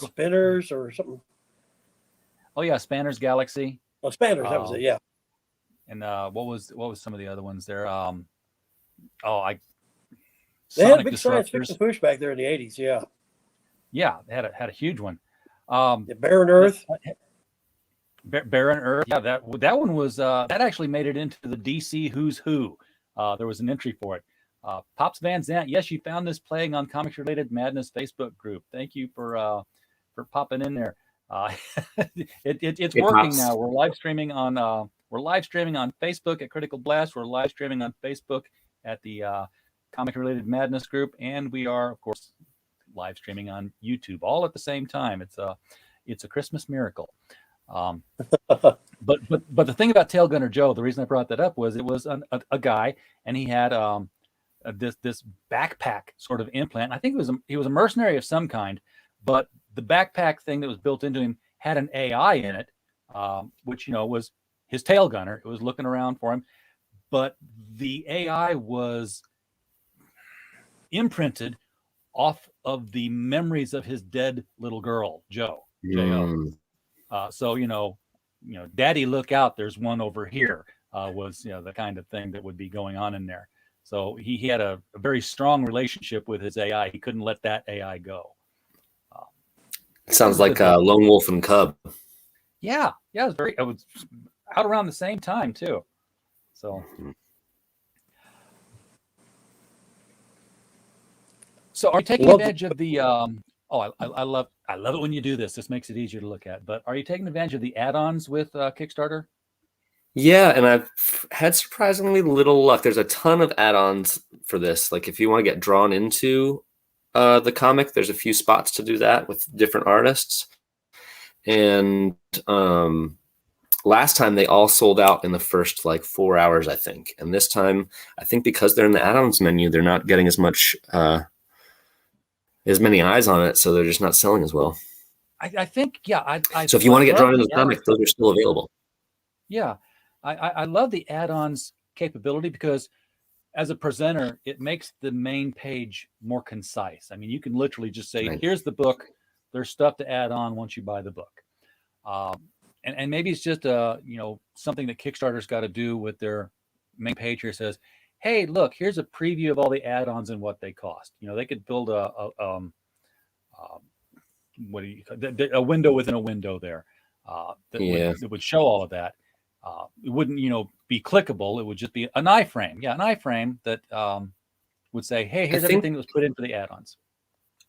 Spinners or something. Oh yeah, Spanner's Galaxy. Oh, Spanners, that was it, yeah. And what was some of the other ones there? They Sonic had a big science Disruptors. fiction push back there in the 80s, yeah. Yeah, they had a huge one. Barren Earth. Barren Earth. Yeah, that one was that actually made it into the DC Who's Who. There was an entry for it. Pops Van Zant. Yes, you found this playing on Comics Related Madness Facebook group. Thank you for popping in there. It's working Pops. now. We're live streaming on Facebook at Critical Blast. We're live streaming on Facebook at the Comic Related Madness group, and we are, of course, live streaming on YouTube all at the same time. It's a Christmas miracle. But the thing about Tail Gunner Joe, the reason I brought that up was it was a guy, and he had this backpack sort of implant. I think he was a mercenary of some kind, but the backpack thing that was built into him had an AI in it, which was his tail gunner. It was looking around for him, but the AI was imprinted off of the memories of his dead little girl, Joe. So Daddy, look out! There's one over here. Was the kind of thing that would be going on in there. So he had a very strong relationship with his AI. He couldn't let that AI go. It sounds like Lone Wolf and Cub. Yeah, it was out around the same time too. So are you taking advantage of the? I love it when you do this. This makes it easier to look at. But are you taking advantage of the add-ons with Kickstarter? Yeah, and I've had surprisingly little luck. There's a ton of add-ons for this. Like if you want to get drawn into the comic, there's a few spots to do that with different artists. And last time they all sold out in the first 4 hours, I think. And this time, I think because they're in the add-ons menu, they're not getting as many eyes on it, so they're just not selling as well. I think, yeah. So if you want to get drawn into the comic, those are still available. Yeah. I love the add-ons capability because as a presenter, it makes the main page more concise. I mean, you can literally just say, right, here's the book. There's stuff to add on once you buy the book. And maybe it's just something that Kickstarter's got to do with their main page here. Says, hey, look, here's a preview of all the add-ons and what they cost. They could build a window within a window there that would show all of that. It wouldn't, be clickable. It would just be an iframe. Yeah, an iframe that would say, hey, here's everything that was put in for the add-ons.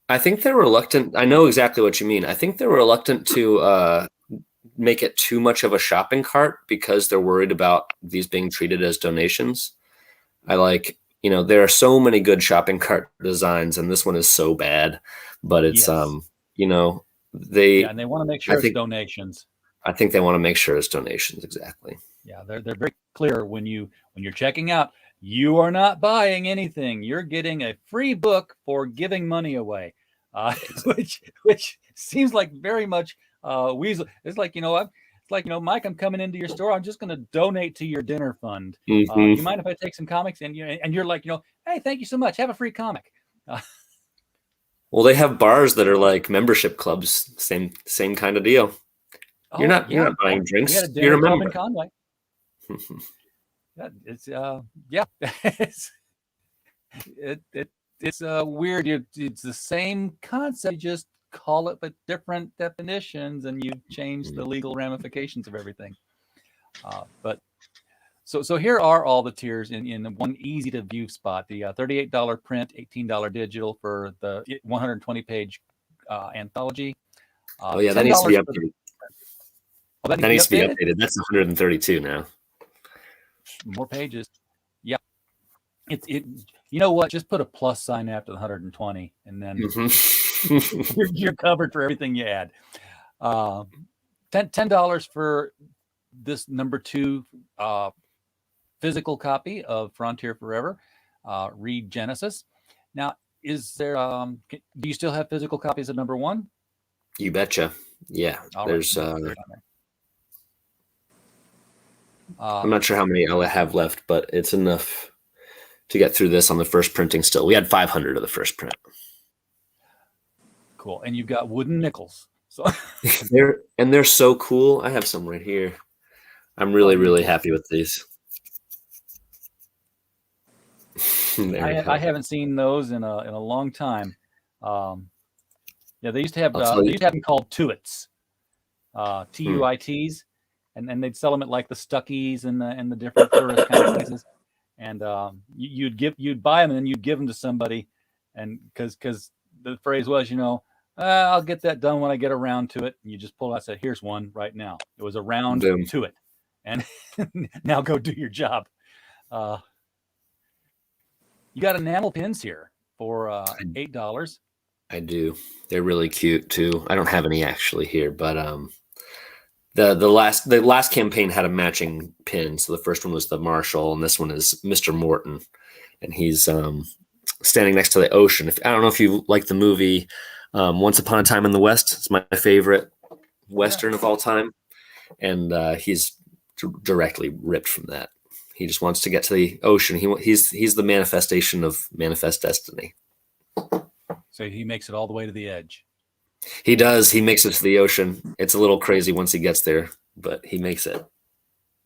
I think they're reluctant. I know exactly what you mean. I think they're reluctant to make it too much of a shopping cart because they're worried about these being treated as donations. There are so many good shopping cart designs, and this one is so bad. But it's, and they want to make sure it's donations. I think they want to make sure it's donations. Exactly. Yeah, they're very clear when you're checking out. You are not buying anything. You're getting a free book for giving money away, which seems like very much weasel. It's like Mike, I'm coming into your store. I'm just going to donate to your dinner fund. Mm-hmm. You mind if I take some comics? And you're like, hey, thank you so much. Have a free comic. Well, they have bars that are like membership clubs. Same kind of deal. You're not buying drinks. You're a member. Conway. It's it's weird. It's the same concept. You just call it with different definitions, and you change the legal ramifications of everything. But so here are all the tiers in one easy to view spot. The $38 print, $18 digital for the 120-page anthology. That needs to be updated. That needs to be updated. That's 132 now. More pages. Yeah. It. You know what? Just put a plus sign after the 120, and then you're covered for everything you add. $10 for this number 2 physical copy of Frontier Forever. Read Genesis. Now, is there? Do you still have physical copies of number 1? You betcha. Yeah, All there's. right. I'm not sure how many I have left, but it's enough to get through this on the first printing. Still, we had 500 of the first print. Cool, and you've got wooden nickels. So they're so cool. I have some right here. I'm really happy with these. I haven't seen those in a long time. Yeah, they used to have them called Tuits, Tuits, and they'd sell them at like the Stuckies and the different tourist kind of places. And you'd buy them and then you'd give them to somebody, and because the phrase was, I'll get that done when I get around to it. And you just pull out and say, here's one right now. It was around to it, and now go do your job. You got enamel pins here for $8. I do. They're really cute too. I don't have any actually here, but the last campaign had a matching pin. So the first one was the Marshal, and this one is Mr. Morton, and he's standing next to the ocean. I don't know if you like the movie Once Upon a Time in the West. It's my favorite Western of all time, and he's directly ripped from that. He just wants to get to the ocean. He's the manifestation of manifest destiny. So he makes it all the way to the edge. He does. He makes it to the ocean. It's a little crazy once he gets there, but he makes it.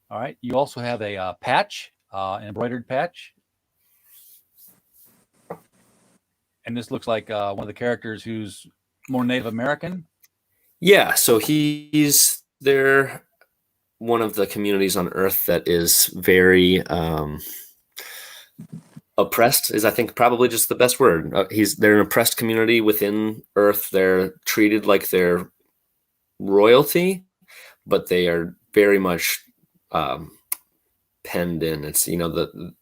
All right. You also have a patch, an embroidered patch. And this looks like one of the characters who's more Native American. Yeah. So he's there. One of the communities on Earth that is very oppressed is, I think, probably just the best word. They're an oppressed community within Earth. They're treated like they're royalty, but they are very much penned in. It's the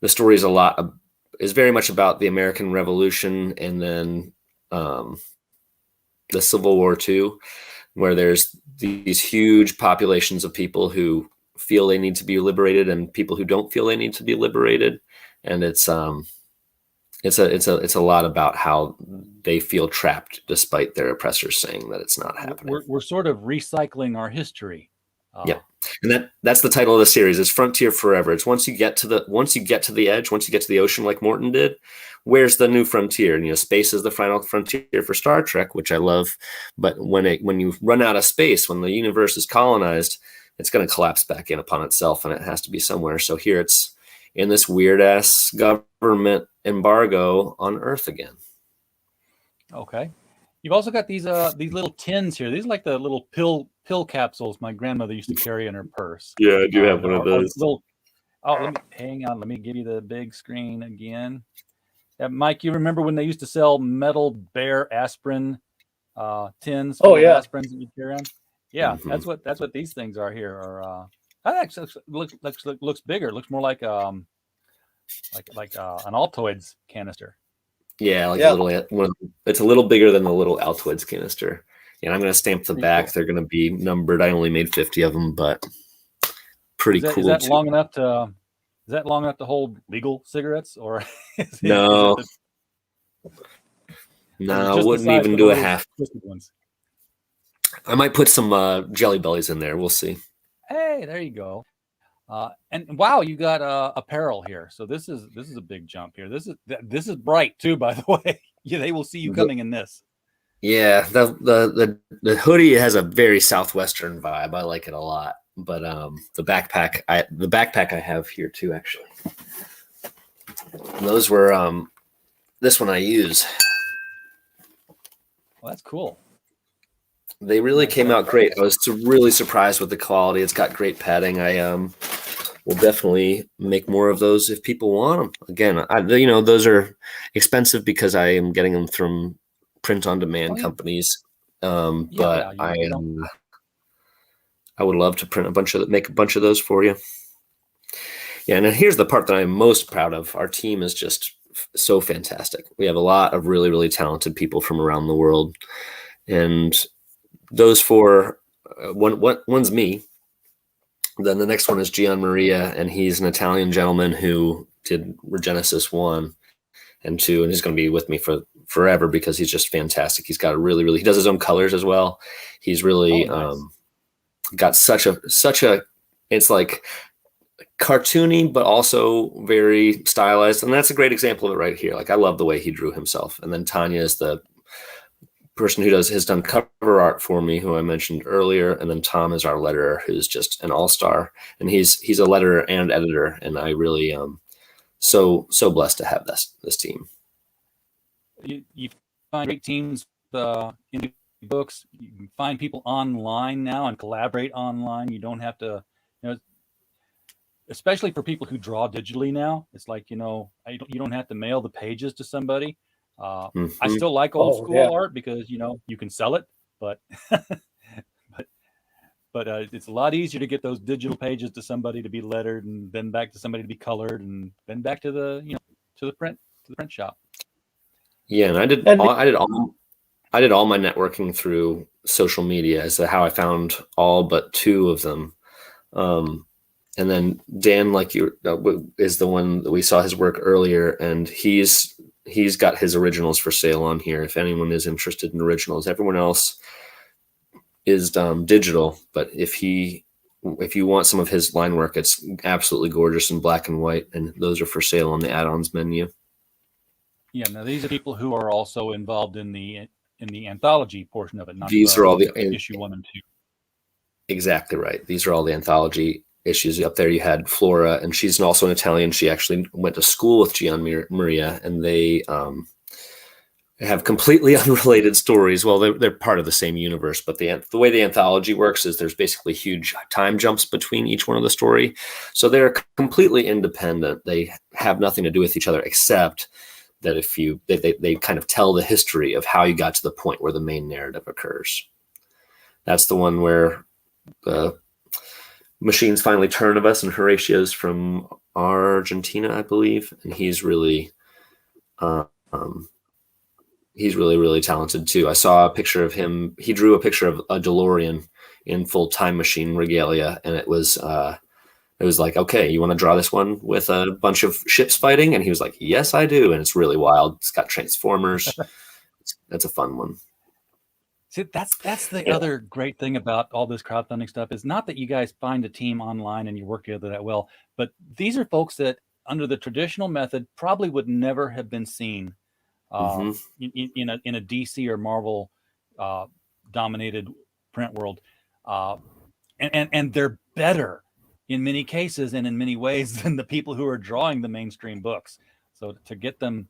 story is very much about the American Revolution and then the Civil War too, where there's these huge populations of people who feel they need to be liberated and people who don't feel they need to be liberated. And it's a lot about how they feel trapped despite their oppressors saying that it's not happening. We're sort of recycling our history. Yeah. And that's the title of the series, is Frontier Forever. It's once you get to the edge, once you get to the ocean like Morton did, where's the new frontier? And space is the final frontier for Star Trek, which I love. But when you run out of space, when the universe is colonized, it's going to collapse back in upon itself, and it has to be somewhere. So here it's in this weird ass government embargo on Earth again. Okay. You've also got these little tins here. These are like the little pill capsules my grandmother used to carry in her purse. Yeah, I do have one of those. Hang on. Let me give you the big screen again. Mike, you remember when they used to sell metal Bear aspirin tins? Oh yeah, aspirins that you carry on. Yeah, mm-hmm. That's what these things are here. That actually looks bigger. It looks more like an Altoids canister. Yeah, it's a little bigger than the little Altoids canister. And I'm going to stamp the back. Cool. They're going to be numbered. I only made 50 of them, but pretty cool. Is that long enough to hold legal cigarettes, or? No, I wouldn't even do a half. Ones? I might put some Jelly Bellies in there. We'll see. Hey, there you go. And wow, you got apparel here. So this is a big jump here. This is bright too, by the way. Yeah, they will see you coming in this. Yeah, the hoodie has a very Southwestern vibe. I like it a lot. But the backpack I have here too, actually. Those were this one I use. Well, that's cool. They really came out great. I was really surprised with the quality. It's got great padding. I will definitely make more of those if people want them. Again, those are expensive because I am getting them from print-on-demand companies. But I would love to make a bunch of those for you. Yeah, and here's the part that I'm most proud of. Our team is just so fantastic. We have a lot of really, really talented people from around the world, and those four, one's me. Then the next one is Gian Maria, and he's an Italian gentleman who did Regenesis 1 and 2, and he's going to be with me for forever because he's just fantastic. He's got a he does his own colors as well. He's really nice. Got such a it's like cartoony but also very stylized, and that's a great example of it right here. Like, I love the way he drew himself. And then Tanya is the person who has done cover art for me, who I mentioned earlier, and then Tom is our letterer, who's just an all-star, and he's a letterer and editor, and I really so blessed to have this team. You find great teams in the books. You can find people online now and collaborate online. You don't have to, especially for people who draw digitally now. It's like, you don't have to mail the pages to somebody. I still like old school art because you can sell it, but but it's a lot easier to get those digital pages to somebody to be lettered, and then back to somebody to be colored, and then back to the to the print shop. Yeah, and I did all my networking through social media. Is how I found all but 2 of them. And then Dan, like you, is the one that we saw his work earlier, and he's got his originals for sale on here. If anyone is interested in originals, everyone else is digital. But if you want some of his line work, it's absolutely gorgeous in black and white, and those are for sale on the add-ons menu. Yeah, now these are people who are also involved in the anthology portion of it. Not these are all the issue 1 and 2. Exactly right. These are all the anthology issues. Up there you had Flora, and she's also an Italian. She actually went to school with Gian Maria, and they have completely unrelated stories. Well, they're part of the same universe, but the way the anthology works is there's basically huge time jumps between each one of the story. So they're completely independent. They have nothing to do with each other, except that they kind of tell the history of how you got to the point where the main narrative occurs. That's the one where the machines finally turn of us, and Horatio's from Argentina, I believe, and he's really really talented too. I saw a picture of him. He drew a picture of a DeLorean in full time machine regalia, and it was like, okay, you want to draw this one with a bunch of ships fighting? And he was like, yes, I do. And it's really wild. It's got Transformers. That's a fun one. See, that's the other great thing about all this crowdfunding stuff is not that you guys find a team online and you work together that well, but these are folks that under the traditional method probably would never have been seen in a DC or Marvel dominated print world, and they're better in many cases and in many ways than the people who are drawing the mainstream books. So to get them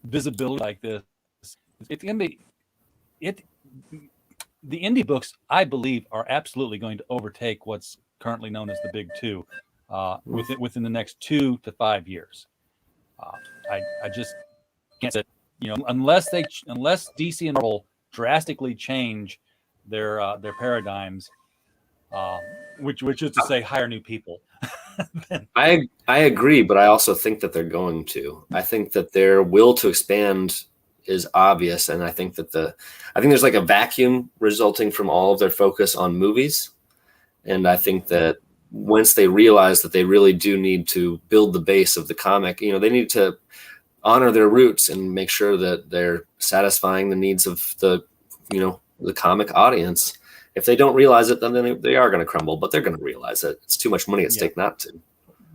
visibility like this, it's gonna be. The indie books, I believe, are absolutely going to overtake what's currently known as the big 2 within the next 2 to 5 years. I just can't say, unless DC and Marvel drastically change their paradigms, which is to say hire new people. I agree, but I also think that they're going to. I think that their will to expand is obvious, and I think there's like a vacuum resulting from all of their focus on movies, and I think that once they realize that they really do need to build the base of the comic, they need to honor their roots and make sure that they're satisfying the needs of the comic audience. If they don't realize it, then they are going to crumble, but they're going to realize it. It's too much money at stake not to.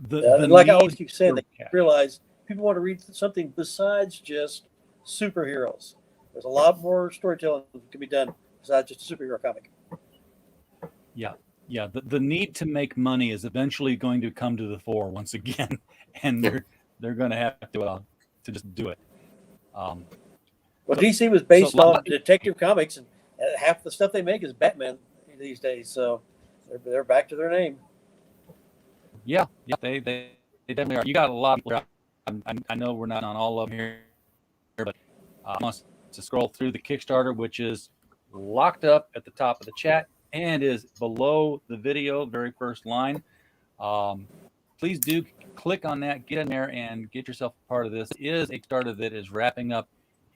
Like I always keep saying, they realize people want to read something besides just superheroes. There's a lot more storytelling that can be done besides just a superhero comic. Yeah. The need to make money is eventually going to come to the fore once again, and they're going to have to just do it. Well, DC was based on Detective Comics, and half the stuff they make is Batman these days. So they're back to their name. Yeah, they definitely are. You got a lot of people. I know we're not on all of them here, but I want to scroll through the Kickstarter, which is locked up at the top of the chat and is below the video, very first line. Please do click on that, get in there, and get yourself a part of this. It is a Kickstarter that is wrapping up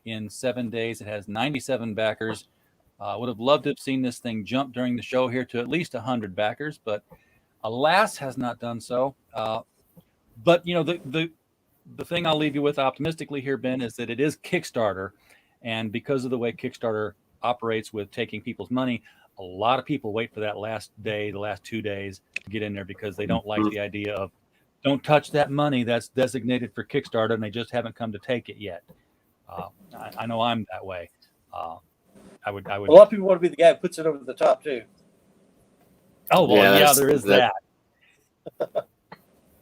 in 7 days. It has 97 backers. Would have loved to have seen this thing jump during the show here to at least 100 backers, but alas, has not done so. But the thing I'll leave you with optimistically here, Ben, is that it is Kickstarter, and because of the way Kickstarter operates with taking people's money, a lot of people wait for that last day, the last 2 days to get in there because they don't like the idea of don't touch that money that's designated for Kickstarter, and they just haven't come to take it yet. I know I'm that way. I would. A lot of people want to be the guy who puts it over the top too. Oh well, yeah, there is that.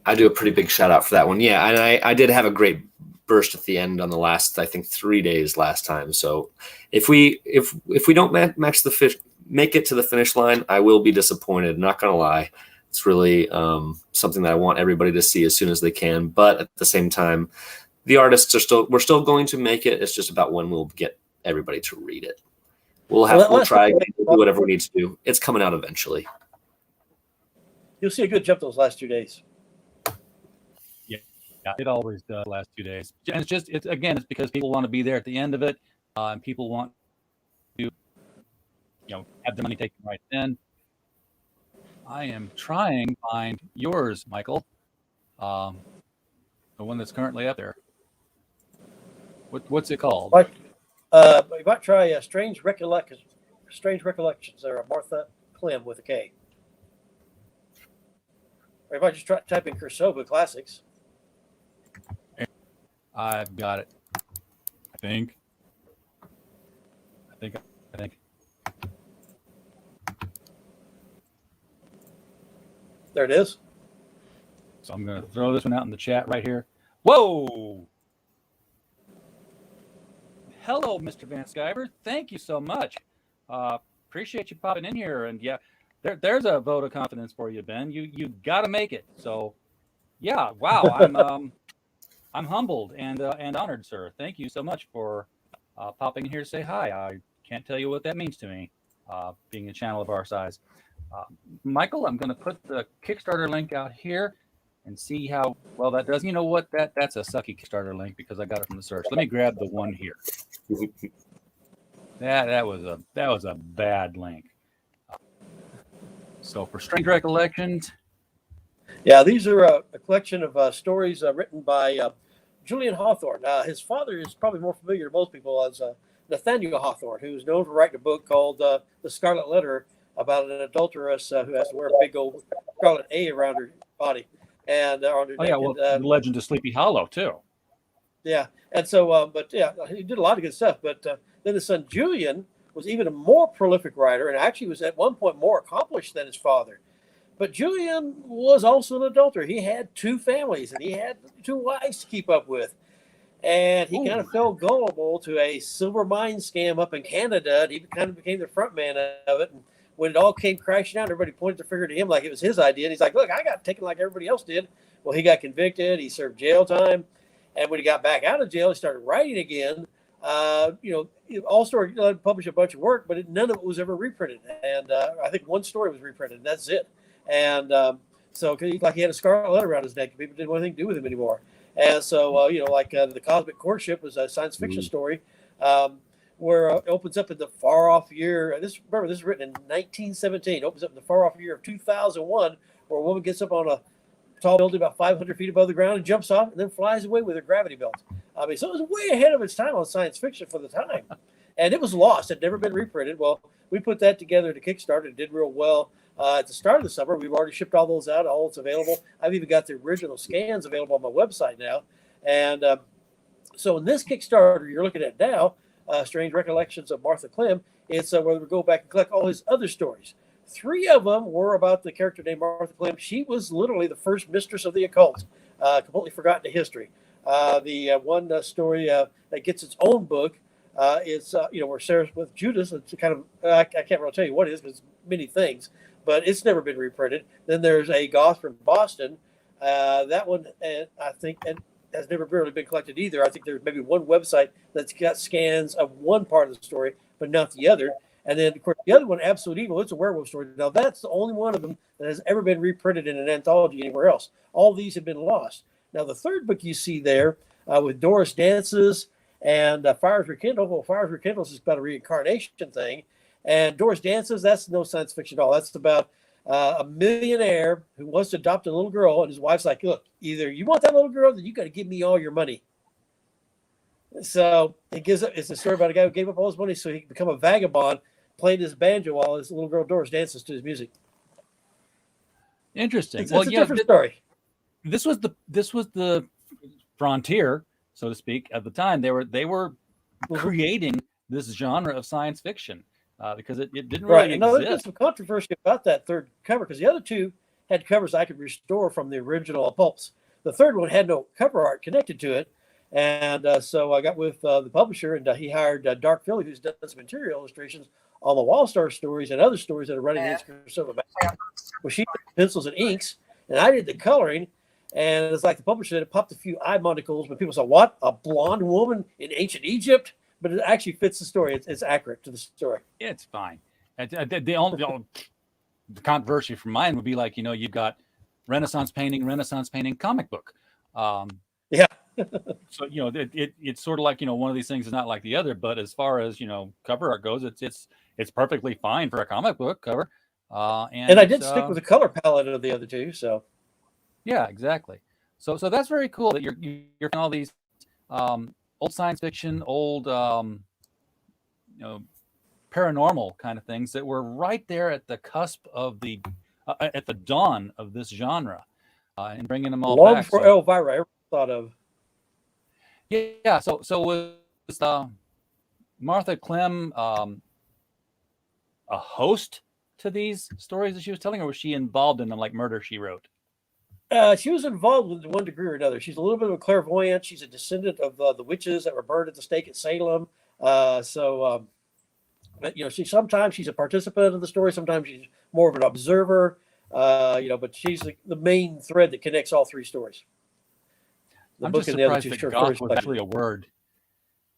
I do a pretty big shout out for that one. Yeah, and I did have a great burst at the end on the last, I think, 3 days last time. So if we don't match the fish, make it to the finish line, I will be disappointed. Not gonna lie, it's really something that I want everybody to see as soon as they can. But at the same time, the artists we're still going to make it. It's just about when we'll get everybody to read it. We'll try again, do whatever we need to do. It's coming out eventually. You'll see a good jump those last 2 days. Yeah, it always does the last 2 days. And it's because people want to be there at the end of it, and people want to, have the money taken right then. I am trying to find yours, Michael, the one that's currently up there. What's it called? You might try Strange Recollections, or Martha Klim with a K. Or you might just type in Kursova Classics. I've got it. I think. There it is. So I'm going to throw this one out in the chat right here. Whoa! Hello, Mr. Van Skyver. Thank you so much. Appreciate you popping in here. And yeah, there's a vote of confidence for you, Ben. You got to make it. So, yeah, wow. I'm humbled and honored, sir. Thank you so much for popping in here to say hi. I can't tell you what that means to me, being a channel of our size. Michael, I'm going to put the Kickstarter link out here and see how well that does. You know what? That's a sucky Kickstarter link because I got it from the search. Let me grab the one here. That was a bad link. So for Strange Recollections. Yeah, these are a collection of stories written by Julian Hawthorne. His father is probably more familiar to most people as Nathaniel Hawthorne, who's known for writing a book called The Scarlet Letter about an adulteress who has to wear a big old scarlet A around her body. And on her neck. The Legend of Sleepy Hollow, too. Yeah, and so, he did a lot of good stuff. But then his son Julian was even a more prolific writer and actually was at one point more accomplished than his father. But Julian was also an adulterer. He had 2 families and he had 2 wives to keep up with. And he kind of fell gullible to a silver mine scam up in Canada. And he kind of became the front man of it. And when it all came crashing down, everybody pointed the finger to him like it was his idea. And he's like, look, I got taken like everybody else did. Well, he got convicted. He served jail time. And when he got back out of jail, he started writing again. All story published a bunch of work, but none of it was ever reprinted. And I think one story was reprinted. And that's it. And so he had a scarlet letter around his neck. People didn't want anything to do with him anymore. And so, the Cosmic Courtship was a science fiction story where it opens up in the far off year. This is written in 1917. It opens up in the far off year of 2001, where a woman gets up on a tall building about 500 feet above the ground and jumps off and then flies away with her gravity belt. So it was way ahead of its time on science fiction for the time. And it was lost. It had never been reprinted. Well, we put that together to Kickstarter. It did real well. At the start of the summer, we've already shipped all those out. All it's available. I've even got the original scans available on my website now. And so in this Kickstarter you're looking at now, Strange Recollections of Martha Klim, it's where we go back and collect all his other stories. 3 of them were about the character named Martha Klim. She was literally the first mistress of the occult, completely forgotten in history. The one story that gets its own book is, where Sarah's with Judas. It's kind of, I can't really tell you what it is because many things, but it's never been reprinted. Then there's a Goth from Boston. That one, I think, has never really been collected either. I think there's maybe one website that's got scans of one part of the story, but not the other. And then, of course, the other one, Absolute Evil, it's a werewolf story. Now, that's the only one of them that has ever been reprinted in an anthology anywhere else. All these have been lost. Now, the third book you see there with Doris Dances and Fires Rekindled. Well, Fires Rekindled is about a reincarnation thing. And Doris Dances, that's no science fiction at all. That's about a millionaire who wants to adopt a little girl, and his wife's like, look, either you want that little girl, then you got to give me all your money. So it's a story about a guy who gave up all his money so he could become a vagabond, playing his banjo while his little girl Doris dances to his music. Interesting. It's a different story. This was the frontier, so to speak, at the time. They were creating this genre of science fiction because it didn't really exist. There's been some controversy about that third cover because the other two had covers I could restore from the original pulps. The third one had no cover art connected to it. And so I got with the publisher, and he hired Dark Philly, who's done some interior illustrations on the Wall Star stories and other stories that are running in Silver Back. Well, she did pencils and inks, and I did the coloring. And it's like the publisher said, it popped a few eye monocles, but people said, what? A blonde woman in ancient Egypt? But it actually fits the story. It's accurate to the story. It's fine. The controversy from mine would be like, you've got Renaissance painting, comic book. Yeah. So it's sort of like one of these things is not like the other, but as far as cover art goes, it's perfectly fine for a comic book cover. And I did stick with the color palette of the other two, so yeah, exactly. So that's very cool that you're all these old science fiction, old paranormal kind of things that were right there at the cusp of the at the dawn of this genre, and bringing them all long back. before Elvira ever thought of. Yeah. So was Martha Klim a host to these stories that she was telling, or was she involved in them like Murder, She Wrote? She was involved with one degree or another. She's a little bit of a clairvoyant. She's a descendant of the witches that were burned at the stake at Salem. But sometimes she's a participant in the story. Sometimes she's more of an observer. But she's the main thread that connects all three stories. I'm just surprised that goth was actually a word.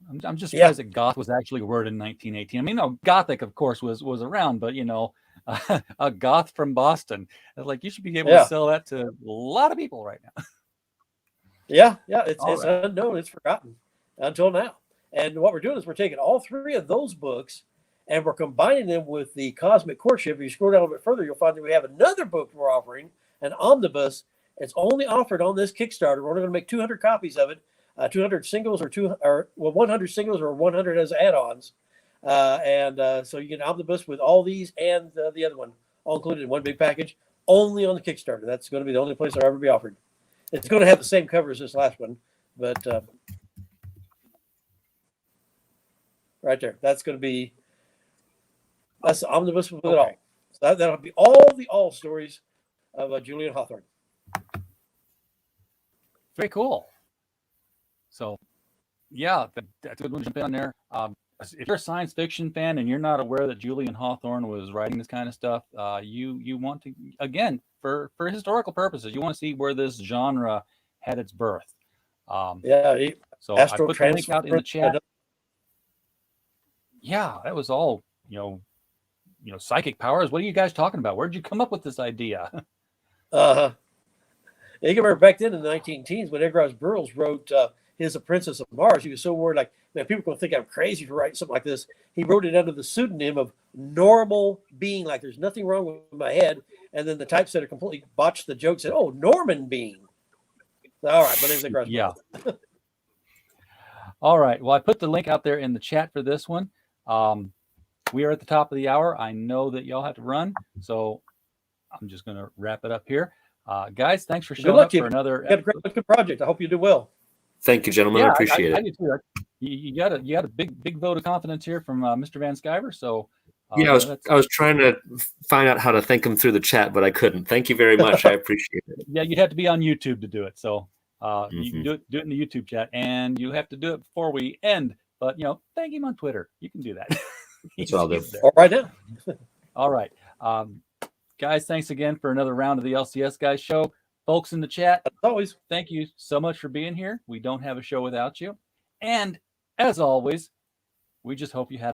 I'm just surprised that goth was actually a word in 1918. I mean, Gothic, of course, was around, but a goth from Boston. Like, you should be able to sell that to a lot of people right now. Yeah, it's unknown, it's forgotten until now. And what we're doing is we're taking all three of those books and we're combining them with the Cosmic Courtship. If you scroll down a little bit further, you'll find that we have another book we're offering, an omnibus. It's only offered on this Kickstarter. We're only going to make 200 copies of it, 200 singles or 100 singles or 100 as add-ons. So you get an omnibus with all these and the other one all included in one big package, only on the Kickstarter. That's going to be the only place it'll ever be offered. It's going to have the same cover as this last one, but right there, that's the omnibus with it all. So that'll be all stories of Julian Hawthorne. Very cool. So, yeah, that's a good one to jump in on there. If you're a science fiction fan and you're not aware that Julian Hawthorne was writing this kind of stuff, you want to, again, for historical purposes, you want to see where this genre had its birth. So I put the link out in the chat. Yeah, that was all, psychic powers. What are you guys talking about? Where did you come up with this idea? You can remember back then in the 19-teens when Edgar Rice Burroughs wrote his A Princess of Mars, he was so worried, like, man, people are going to think I'm crazy for writing something like this. He wrote it under the pseudonym of Normal Being, like there's nothing wrong with my head. And then the typesetter completely botched the joke, said, "Oh, Norman Being." All right, my name's Edgar Rice Burroughs. Yeah. All right. Well, I put the link out there in the chat for this one. We are at the top of the hour. I know that y'all have to run, so I'm just going to wrap it up here. Guys, thanks for showing up for another. You got a great project. I hope you do well. Thank you, gentlemen. I appreciate it. I do too. You got a big vote of confidence here from Mr. Van Sciver. So I was trying to find out how to thank him through the chat, but I couldn't. Thank you very much. I appreciate it. Yeah, you'd have to be on YouTube to do it. So you can do it in the YouTube chat, and you have to do it before we end. But thank him on Twitter. You can do that. That's all good. All right now. All right. Guys, thanks again for another round of the LCS Guys show. Folks in the chat, as always, thank you so much for being here. We don't have a show without you. And as always, we just hope you have